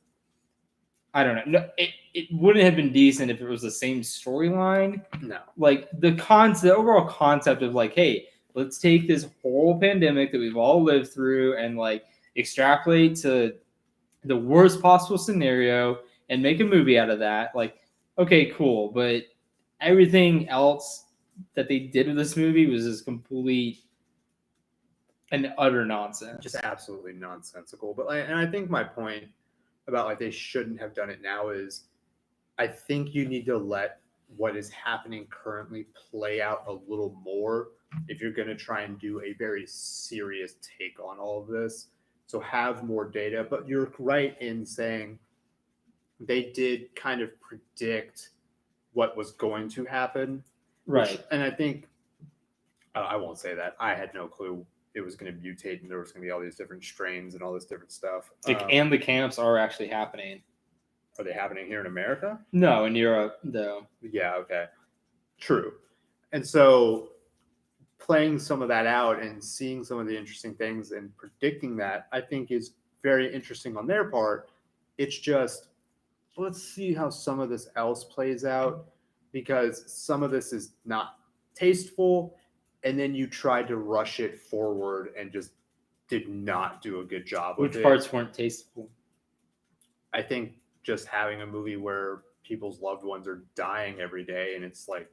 I don't know. No, it wouldn't have been decent if it was the same storyline. No. Like the overall concept of like, hey, let's take this whole pandemic that we've all lived through and like extrapolate to the worst possible scenario and make a movie out of that. Like, okay, cool. But everything else that they did with this movie was just complete and utter nonsense. Just absolutely nonsensical. But and I think my point about like they shouldn't have done it now is I think you need to let what is happening currently play out a little more if you're going to try and do a very serious take on all of this. So have more data. But you're right in saying they did kind of predict what was going to happen. Right. And I think, I won't say that. I had no clue it was going to mutate and there was going to be all these different strains and all this different stuff. And the camps are actually happening. Are they happening here in America? No, in Europe, though. Yeah, okay. True. And so playing some of that out and seeing some of the interesting things and predicting that, I think is very interesting on their part. It's just, let's see how some of this else plays out, because some of this is not tasteful, and then you tried to rush it forward and just did not do a good job with it. Which parts weren't tasteful? I think just having a movie where people's loved ones are dying every day, and it's like,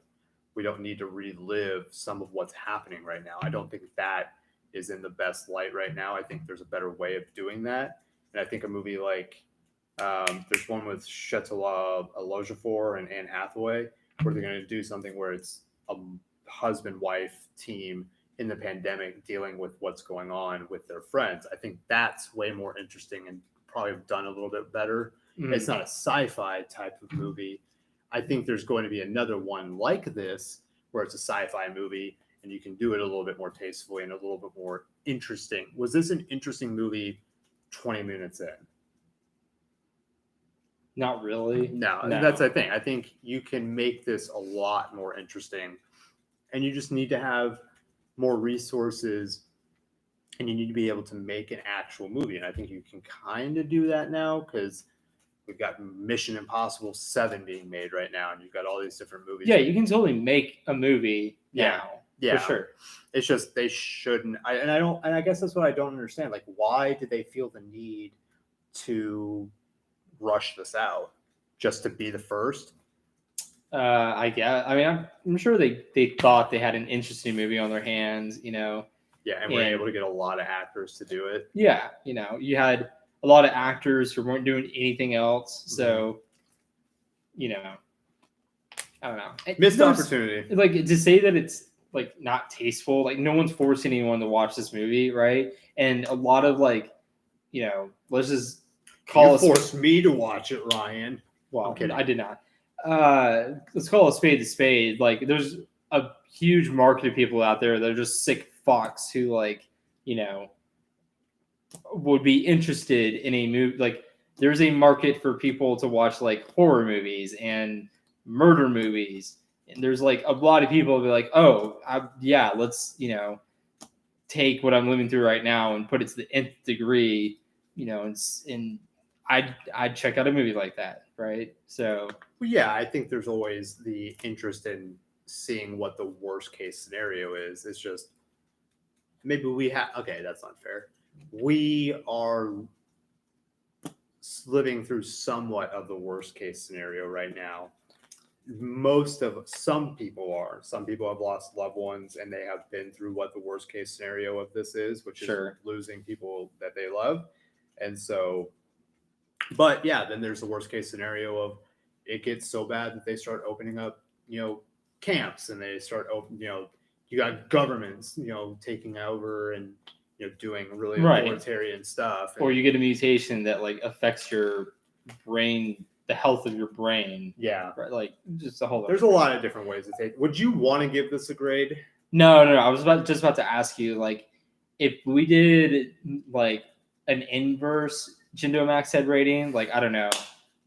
we don't need to relive some of what's happening right now. I don't think that is in the best light right now. I think there's a better way of doing that. And I think a movie like, there's one with Chetala Ejiofor and Anne Hathaway, where they're going to do something where it's a husband-wife team in the pandemic dealing with what's going on with their friends. I think that's way more interesting and probably have done a little bit better. It's not a sci-fi type of movie. I think there's going to be another one like this where it's a sci-fi movie and you can do it a little bit more tastefully and a little bit more interesting. Was this an interesting movie 20 minutes in? Not really. No, that's the thing. I think you can make this a lot more interesting, and you just need to have more resources and you need to be able to make an actual movie. And I think you can kind of do that now, because we've got Mission Impossible 7 being made right now, and you've got all these different movies. Yeah, you can totally make a movie now. Yeah, for sure. It's just they shouldn't. I guess that's what I don't understand. Like, why did they feel the need to rush this out just to be the first? I guess. I mean, I'm sure they thought they had an interesting movie on their hands. Yeah, and we're able to get a lot of actors to do it. Yeah, you had a lot of actors who weren't doing anything else. So, I don't know. Missed opportunity. Like, to say that it's like not tasteful, like no one's forcing anyone to watch this movie, right? And a lot of like, let's just call it. Forced me to watch it, Ryan. Well, I did not. Let's call a spade. Like, there's a huge market of people out there that are just sick fucks who like, would be interested in a movie. Like, there's a market for people to watch like horror movies and murder movies, and there's like a lot of people who be like, let's take what I'm living through right now and put it to the nth degree, and I'd check out a movie like that, right? So yeah, I think there's always the interest in seeing what the worst case scenario is. It's just maybe that's not fair. We are living through somewhat of the worst case scenario right now. Some people have lost loved ones, and they have been through what the worst case scenario of this is, which is losing people that they love. And so, but yeah, then there's the worst case scenario of it gets so bad that they start opening up, camps, and they start you got governments, taking over and doing really authoritarian stuff. Or you get a mutation that like affects your brain the health of your brain. Yeah. Right? Like just a whole. There's a lot of different ways to take. Would you want to give this a grade? No. I was just about to ask you, like, if we did like an inverse Jindo Max head rating, like, I don't know,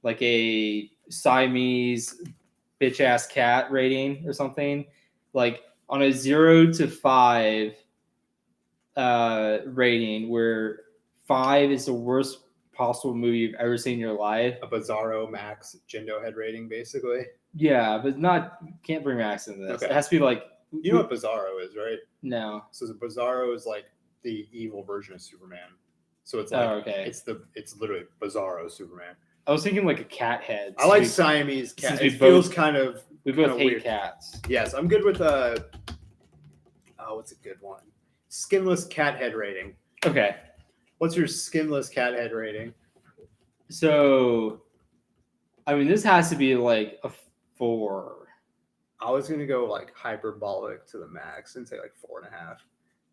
like a Siamese bitch ass cat rating or something, like on a 0 to 5 rating, where 5 is the worst possible movie you've ever seen in your life. A Bizarro Max Jindo head rating, basically. Yeah, but can't bring Max into this. Okay. It has to be like, You know what Bizarro is, right? no. So the Bizarro is like the evil version of Superman. So it's like okay. It's literally Bizarro Superman. I was thinking like a cat head. I like Siamese cat. It feels kind of. We both hate weird. cats. Yes, I'm good with what's a good one? Skinless cat head rating. Okay. What's your skinless cat head rating? So, I mean, this has to be like a 4. I was gonna go like hyperbolic to the max and say like 4.5.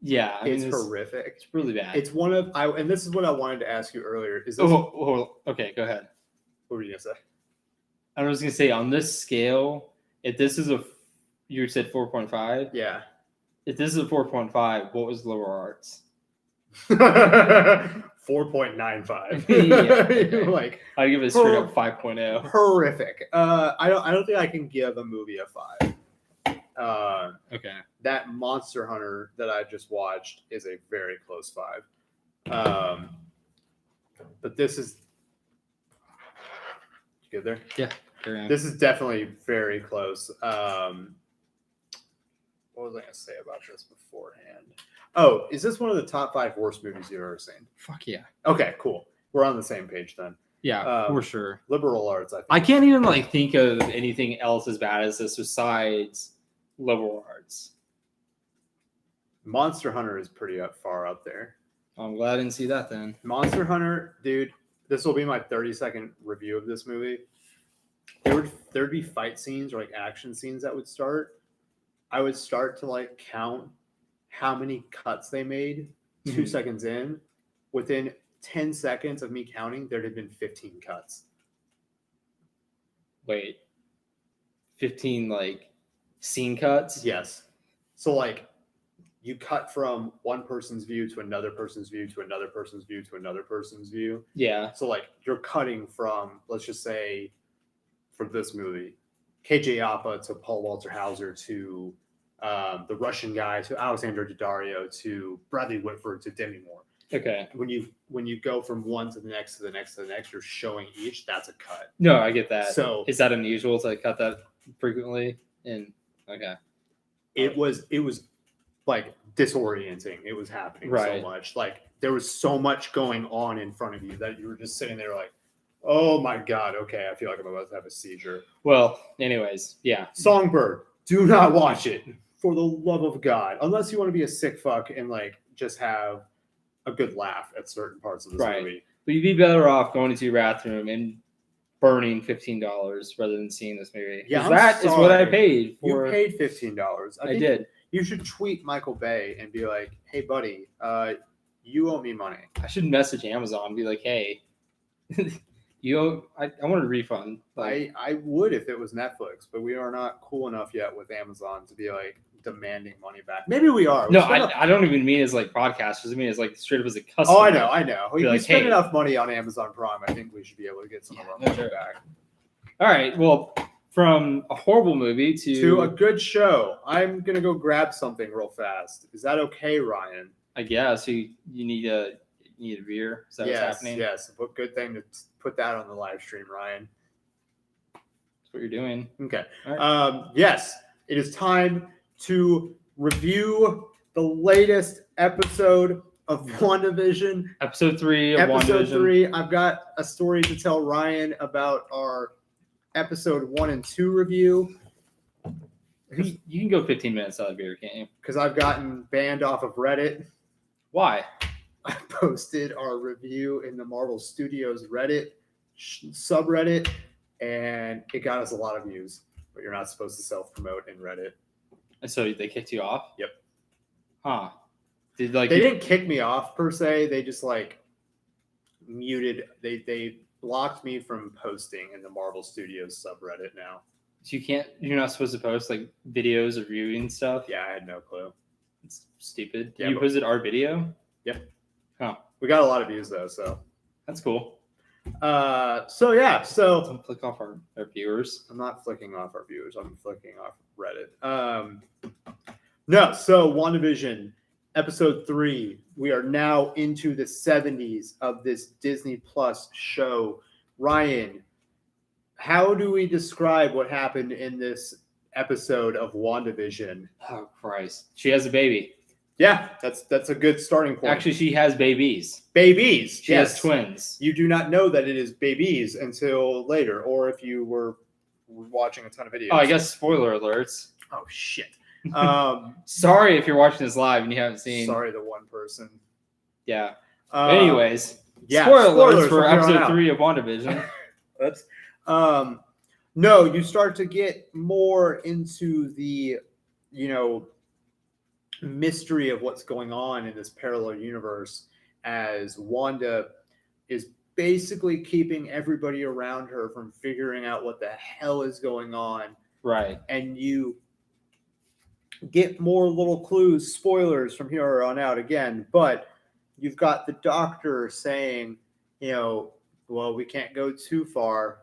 Yeah, I mean, it's horrific. It's really bad. It's one of and this is what I wanted to ask you earlier. Is this? Okay, go ahead. What were you gonna say? I was gonna say, on this scale, if this is you said 4.5. Yeah. If this is a 4.5, what was lower arts? 4.95. Yeah, okay. Like I'd give it a straight up 5.0. Horrific. I don't think I can give a movie a 5. Okay. That Monster Hunter that I just watched is a very close 5. But this is you good there? Yeah. This is definitely very close. What was I gonna say about this beforehand? Oh, is this one of the top 5 worst movies you've ever seen? Fuck yeah. Okay, cool. We're on the same page then. Yeah, for sure. Liberal arts, I think. I can't even like think of anything else as bad as this besides liberal arts. Monster Hunter is pretty far up there. I'm glad I didn't see that then. Monster Hunter, dude, this will be my 30-second review of this movie. There'd be fight scenes or like action scenes that would start. I would start to like count how many cuts they made 2 seconds in. Within 10 seconds of me counting, there'd have been 15 cuts. Wait. 15 like scene cuts? Yes. So like you cut from one person's view to another person's view to another person's view to another person's view. Yeah. So like you're cutting from, let's just say, for this movie, KJ Apa to Paul Walter Hauser to the Russian guy to Alexander Daddario to Bradley Whitford to Demi Moore. Okay. When you go from one to the next to the next to the next, you're showing each. That's a cut. No, I get that. So is that unusual to cut that frequently? And okay. It was like disorienting. It was happening so much. Like there was so much going on in front of you that you were just sitting there like, oh my God, okay, I feel like I'm about to have a seizure. Well, anyways, yeah. Songbird, do not watch it for the love of God, unless you want to be a sick fuck and like just have a good laugh at certain parts of this movie. But you'd be better off going into your bathroom and burning $15 rather than seeing this movie. Yeah, that is what I paid for. You paid $15. I did. You should tweet Michael Bay and be like, "Hey, buddy, you owe me money." I should message Amazon and be like, "Hey, I want a refund." Like, I would if it was Netflix, but we are not cool enough yet with Amazon to be like demanding money back. Maybe we are. No, I don't even mean as like podcasters. I mean as like straight up as a customer. Oh, I know. We like, spend enough money on Amazon Prime. I think we should be able to get some of our money back. All right. Well, from a horrible movie to a good show. I'm gonna go grab something real fast. Is that okay, Ryan? I guess you need a beer. Is that what's happening? Yes. But good thing to put that on the live stream, Ryan. That's what you're doing. Okay. Right. Yes, it is time to review the latest episode of WandaVision. Episode 3 of WandaVision. Episode 3. I've got a story to tell Ryan about our episode 1 and 2 review. You can go 15 minutes out of beer, can't you? Because I've gotten banned off of Reddit. Why? I posted our review in the Marvel Studios Reddit subreddit, and it got us a lot of views. But you're not supposed to self-promote in Reddit. And so they kicked you off? Yep. Huh. They didn't kick me off per se. They just like muted. They blocked me from posting in the Marvel Studios subreddit now. So you're not supposed to post like videos of viewing stuff. Yeah, I had no clue. It's stupid. Yeah, You but- posted our video? Yeah. Oh, We got a lot of views though, so. that's cool. So yeah, so Don't flick off our viewers. I'm not flicking off our viewers. I'm flicking off Reddit. No, so WandaVision, episode 3. We are now into the 70s of this Disney Plus show. Ryan, how do we describe what happened in this episode of WandaVision? Oh Christ, she has a baby. Yeah, that's a good starting point. Actually, she has babies. babies. She has twins. You do not know that it is babies until later, or if you were watching a ton of videos. Oh, I guess spoiler alerts. Oh shit. Sorry if you're watching this live and you haven't seen. Sorry, the one person. Yeah. But anyways, yeah, spoiler alerts for from here on episode out. 3 of WandaVision. That's no, you start to get more into the, mystery of what's going on in this parallel universe as Wanda is basically keeping everybody around her from figuring out what the hell is going on. Right. And you get more little clues, spoilers from here on out again, but you've got the doctor saying, well, we can't go too far.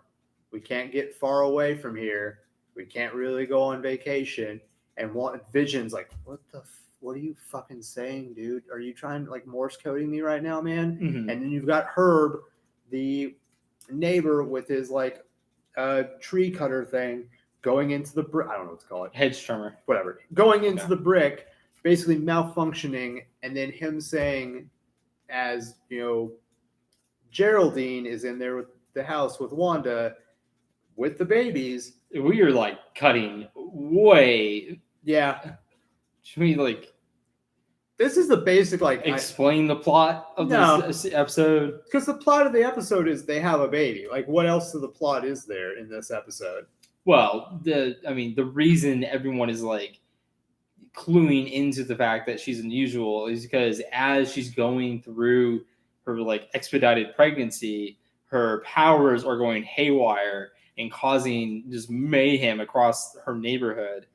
We can't get far away from here. We can't really go on vacation. And Vision's like, what are you fucking saying, dude? Are you trying to Morse coding me right now, man? Mm-hmm. And then you've got Herb, the neighbor with his tree cutter thing, going into the brick. I don't know what to call it. Hedge trimmer. Whatever. Going into the brick, basically malfunctioning, and then him saying, as Geraldine is in there with the house with Wanda, with the babies. We are cutting way. Yeah. Should we This is the basic explain the plot of this episode? Because the plot of the episode is they have a baby. What else to the plot is there in this episode? Well, the reason everyone is cluing into the fact that she's unusual is because as she's going through her expedited pregnancy, her powers are going haywire and causing just mayhem across her neighborhood,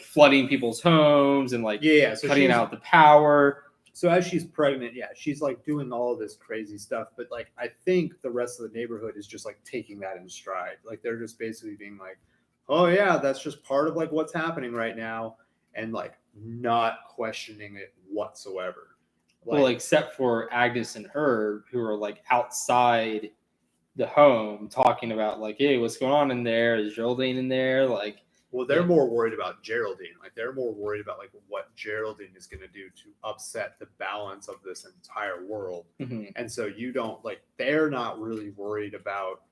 flooding people's homes and so cutting out the power. So as she's pregnant, she's doing all of this crazy stuff. But I think the rest of the neighborhood is just taking that in stride. They're just basically being oh yeah, that's just part of what's happening right now, and not questioning it whatsoever. Well, except for Agnes and Herb, who are outside the home talking about hey, what's going on in there? Is Geraldine in there? Well, they're more worried about Geraldine. They're more worried about what Geraldine is going to do to upset the balance of this entire world. Mm-hmm. And so you don't they're not really worried about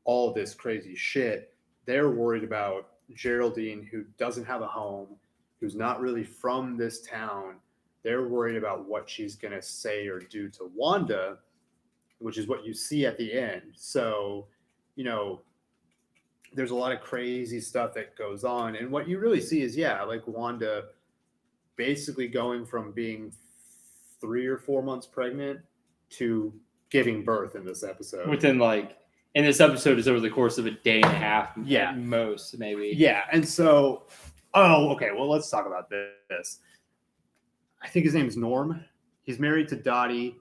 all this crazy shit. They're worried about Geraldine, who doesn't have a home, who's not really from this town. They're worried about what she's going to say or do to Wanda, which is what you see at the end. So, there's a lot of crazy stuff that goes on. And what you really see is, Wanda basically going from being 3 or 4 months pregnant to giving birth in this episode. Within in this episode is over the course of a day and a half. Yeah. At most, maybe. Yeah. And so, okay. Well, let's talk about this. I think his name is Norm. He's married to Dottie.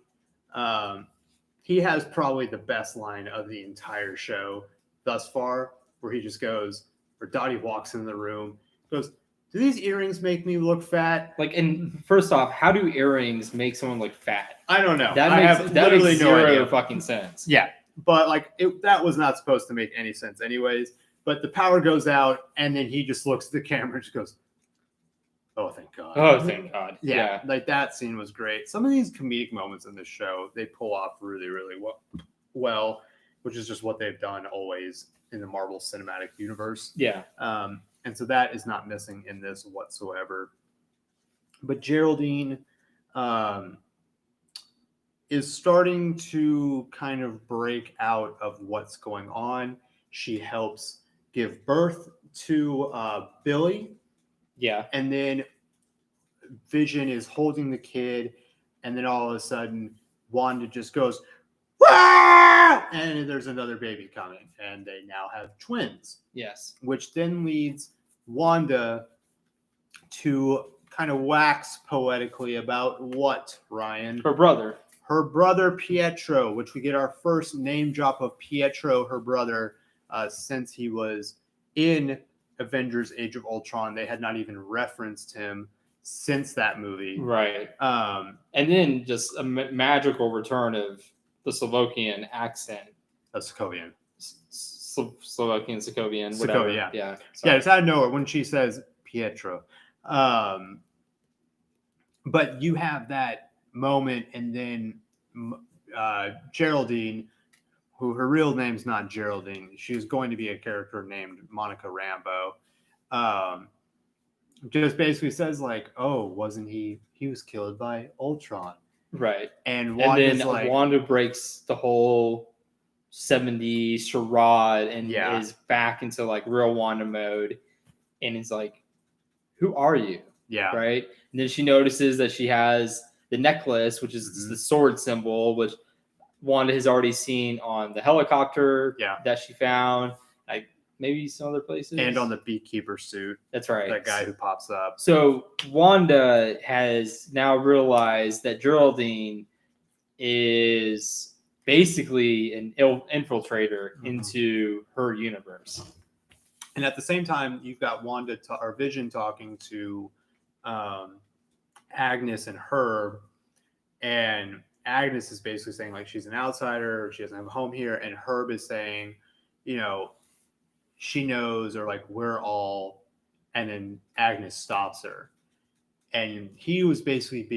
He has probably the best line of the entire show thus far, where he just goes, or Dottie walks in the room, goes, "Do these earrings make me look fat?" And first off, how do earrings make someone look fat? I don't know. That makes literally no zero idea. fucking sense. Yeah, but that was not supposed to make any sense anyways. But the power goes out, and then he just looks at the camera and just goes, "Oh, thank God." Oh, thank God. Yeah, that scene was great. Some of these comedic moments in this show, they pull off really, really well, which is just what they've done always in the Marvel Cinematic Universe. Yeah. And so that is not missing in this whatsoever. But Geraldine is starting to kind of break out of what's going on. She helps give birth to Billy. Yeah. And then Vision is holding the kid. And then all of a sudden, Wanda just goes, "Woo!" "Ah!" And there's another baby coming, and they now have twins, Yes. which then leads Wanda to kind of wax poetically about what, Ryan? Her brother. Her brother Pietro, which we get our first name drop of Pietro, her brother, since he was in Avengers Age of Ultron. They had not even referenced him since that movie. Right. And then just a magical return of the Slovakian accent. Sokovian. Slovakian, Sokovian, whatever. Yeah. Yeah. Yeah, it's out of nowhere when she says Pietro. But you have that moment, and then Geraldine, who her real name's not Geraldine, she's going to be a character named Monica Rambeau, just basically says like, "Oh, wasn't he was killed by Ultron?" Right. And then like, Wanda breaks the whole 70s charade and is back into like real Wanda mode, and it's like, who are you? Yeah. Right. And then she notices that she has the necklace, which is the sword symbol, which Wanda has already seen on the helicopter that she found, like maybe some other places. And on the beekeeper suit. That's right. That guy who pops up. So Wanda has now realized that Geraldine is basically an infiltrator into her universe. And at the same time, you've got Wanda or Vision talking to Agnes and Herb, and Agnes is basically saying like she's an outsider, she doesn't have a home here, and Herb is saying, you know, she knows, or like we're all, and then Agnes stops her, and he was basically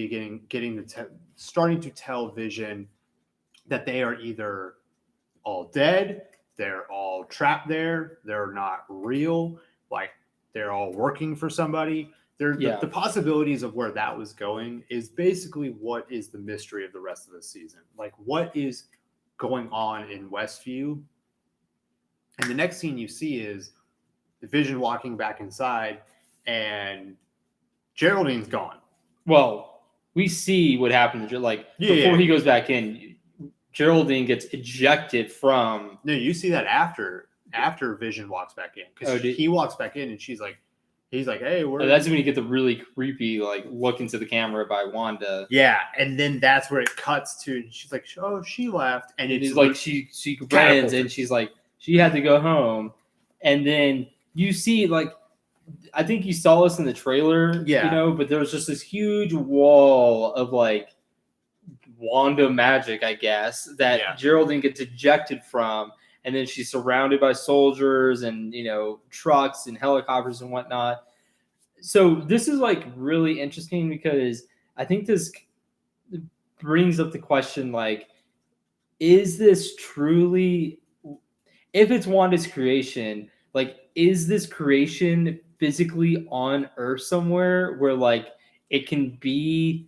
starting to tell Vision that they are either all dead, they're all trapped there, they're not real, like they're all working for somebody. The possibilities of where that was going is basically what is the mystery of the rest of the season. Like, what is going on in Westview? And the next scene you see is the Vision walking back inside, and Geraldine's gone. Well, we see what happened. Before he goes back in, Geraldine gets ejected from. No, you see that after Vision walks back in, because he walks back in and he's like, "Hey, we're." That's when you get the really creepy like look into the camera by Wanda. Yeah, and then that's where it cuts to, and she's like, "Oh, she left," and it's like she runs, and she's like, she had to go home, and then you see like, I think you saw this in the trailer, but there was just this huge wall of like Wanda magic, I guess, that Geraldine gets ejected from, and then she's surrounded by soldiers and trucks and helicopters and whatnot. So this is like really interesting, because I think this brings up the question, like, is this truly, if it's Wanda's creation, like, is this creation physically on Earth somewhere where like it can be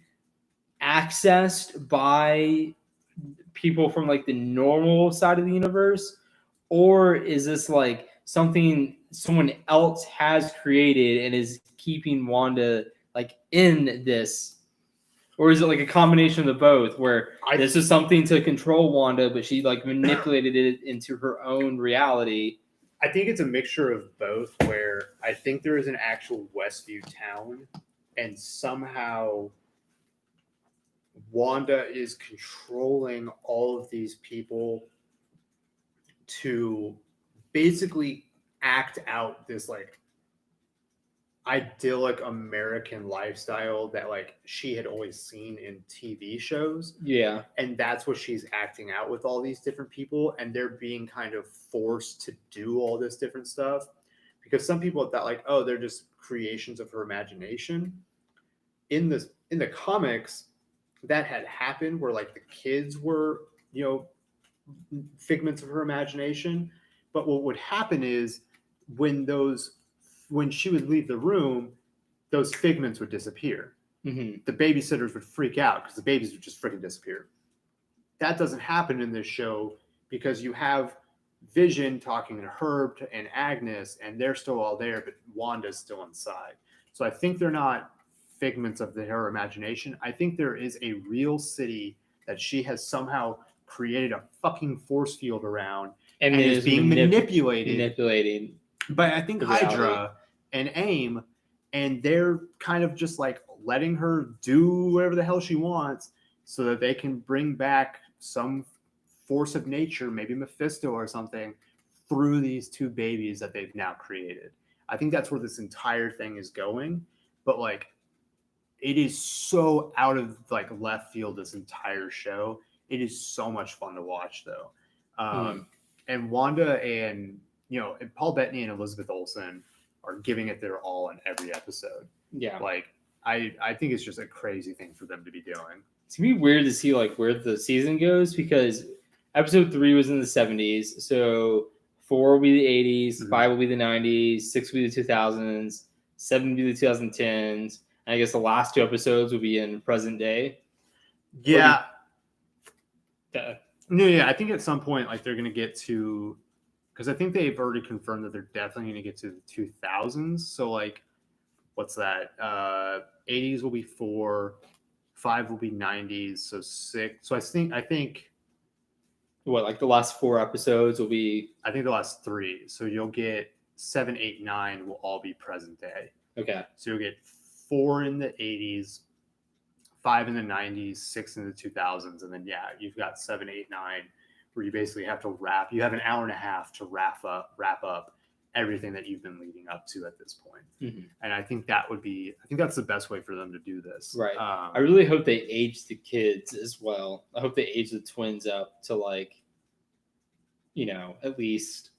accessed by people from like the normal side of the universe, or is this like something someone else has created and is keeping Wanda like in this, or is it like a combination of the both, where this is something to control Wanda, but she like manipulated it into her own reality? I think it's a mixture of both, where I think there is an actual Westview town, and somehow Wanda is controlling all of these people to basically act out this like idyllic American lifestyle that like she had always seen in TV shows. Yeah. And that's what she's acting out with all these different people, and they're being kind of forced to do all this different stuff, because some people thought like, oh, they're just creations of her imagination. In the comics, that had happened where like the kids were, figments of her imagination. But what would happen is when she would leave the room, those figments would disappear. Mm-hmm. The babysitters would freak out because the babies would just freaking disappear. That doesn't happen in this show, because you have Vision talking to Herb and Agnes, and they're still all there, but Wanda's still inside. So I think they're not figments of her imagination. I think there is a real city that she has somehow created a fucking force field around and and is is being manipulated manipulating. by, I think, the reality. Hydra and AIM, and they're kind of just like letting her do whatever the hell she wants so that they can bring back some force of nature, maybe Mephisto or something, through these two babies that they've now created. I think that's where this entire thing is going, but like it is so out of like left field, this entire show. It is so much fun to watch though. And Wanda and and Paul Bettany and Elizabeth Olsen are giving it their all in every episode. Yeah. Like I think it's just a crazy thing for them to be doing. It's gonna be weird to see like where the season goes because episode 3 was in the 70s, so 4 will be the 80s, 5 will be the 90s, 6 will be the 2000s, 7 will be the 2010s, and I guess the last 2 episodes will be in present day. Yeah. Yeah. Yeah, I think at some point like they're gonna get to, because I think they've already confirmed that they're definitely gonna get to the 2000s. So like, what's that? 80s will be 4, 5 will be 90s, so 6. So I think What, like the last 4 episodes will be? I think the last 3. So you'll get 7, 8, 9 will all be present day. Okay. So you'll get 4 in the 80s, 5 in the 90s, 6 in the 2000s, and then you've got 7, 8, 9, where you basically have to wrap. You have an hour and a half to wrap up everything that you've been leading up to at this point. Mm-hmm. And I think that's the best way for them to do this. Right. I really hope they age the kids as well. I hope they age the twins up to like, at least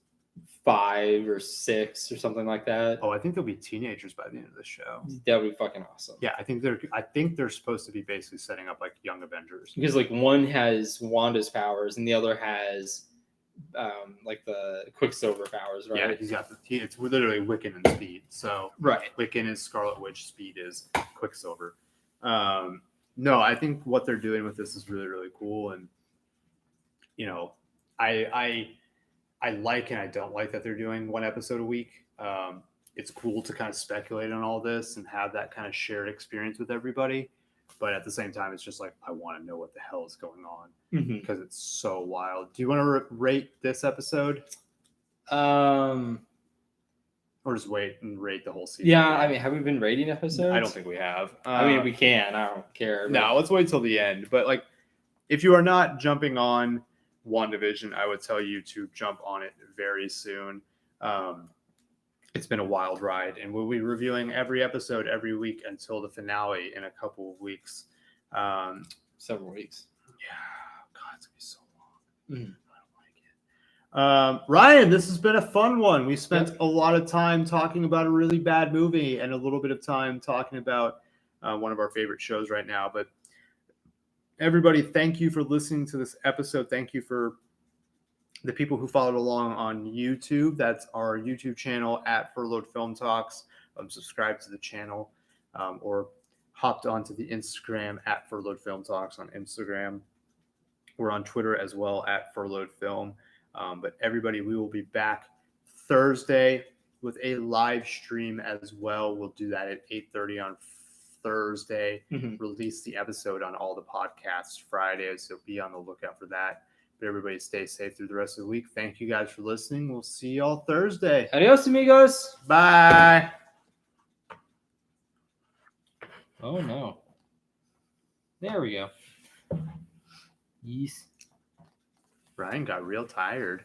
5 or 6 or something like that. Oh, I think they'll be teenagers by the end of the show. That would be fucking awesome. Yeah, I think they're supposed to be basically setting up like young Avengers. Because like one has Wanda's powers and the other has like the Quicksilver powers, right? Yeah, he's got it's literally Wiccan and Speed. So right, Wiccan is Scarlet Witch, Speed is Quicksilver. No, I think what they're doing with this is really, really cool, and I like and I don't like that they're doing 1 episode a week. It's cool to kind of speculate on all this and have that kind of shared experience with everybody. But at the same time, it's just like, I want to know what the hell is going on because it's so wild. Do you want to rate this episode? Or just wait and rate the whole season? Yeah, I mean, have we been rating episodes? I don't think we have. I mean, we can. I don't care. No, let's wait till the end. But like, if you are not jumping on WandaVision, I would tell you to jump on it very soon. It's been a wild ride, and we'll be reviewing every episode every week until the finale in a couple of weeks. Several weeks. Yeah, God, it's gonna be so long. I don't like it. Ryan, this has been a fun one. We spent a lot of time talking about a really bad movie and a little bit of time talking about one of our favorite shows right now. But everybody, thank you for listening to this episode. Thank you for the people who followed along on YouTube. That's our YouTube channel at Furloughed Film Talks. Subscribe to the channel or hopped onto the Instagram at Furloughed Film Talks on Instagram. We're on Twitter as well at Furloughed Film. But everybody, we will be back Thursday with a live stream as well. We'll do that at 8:30 on Thursday. Release the episode on all the podcasts Friday, so be on the lookout for that. But everybody stay safe through the rest of the week. Thank you guys for listening. We'll see y'all Thursday. Adios, amigos. Bye. Oh, no. There we go. Yes. Ryan got real tired.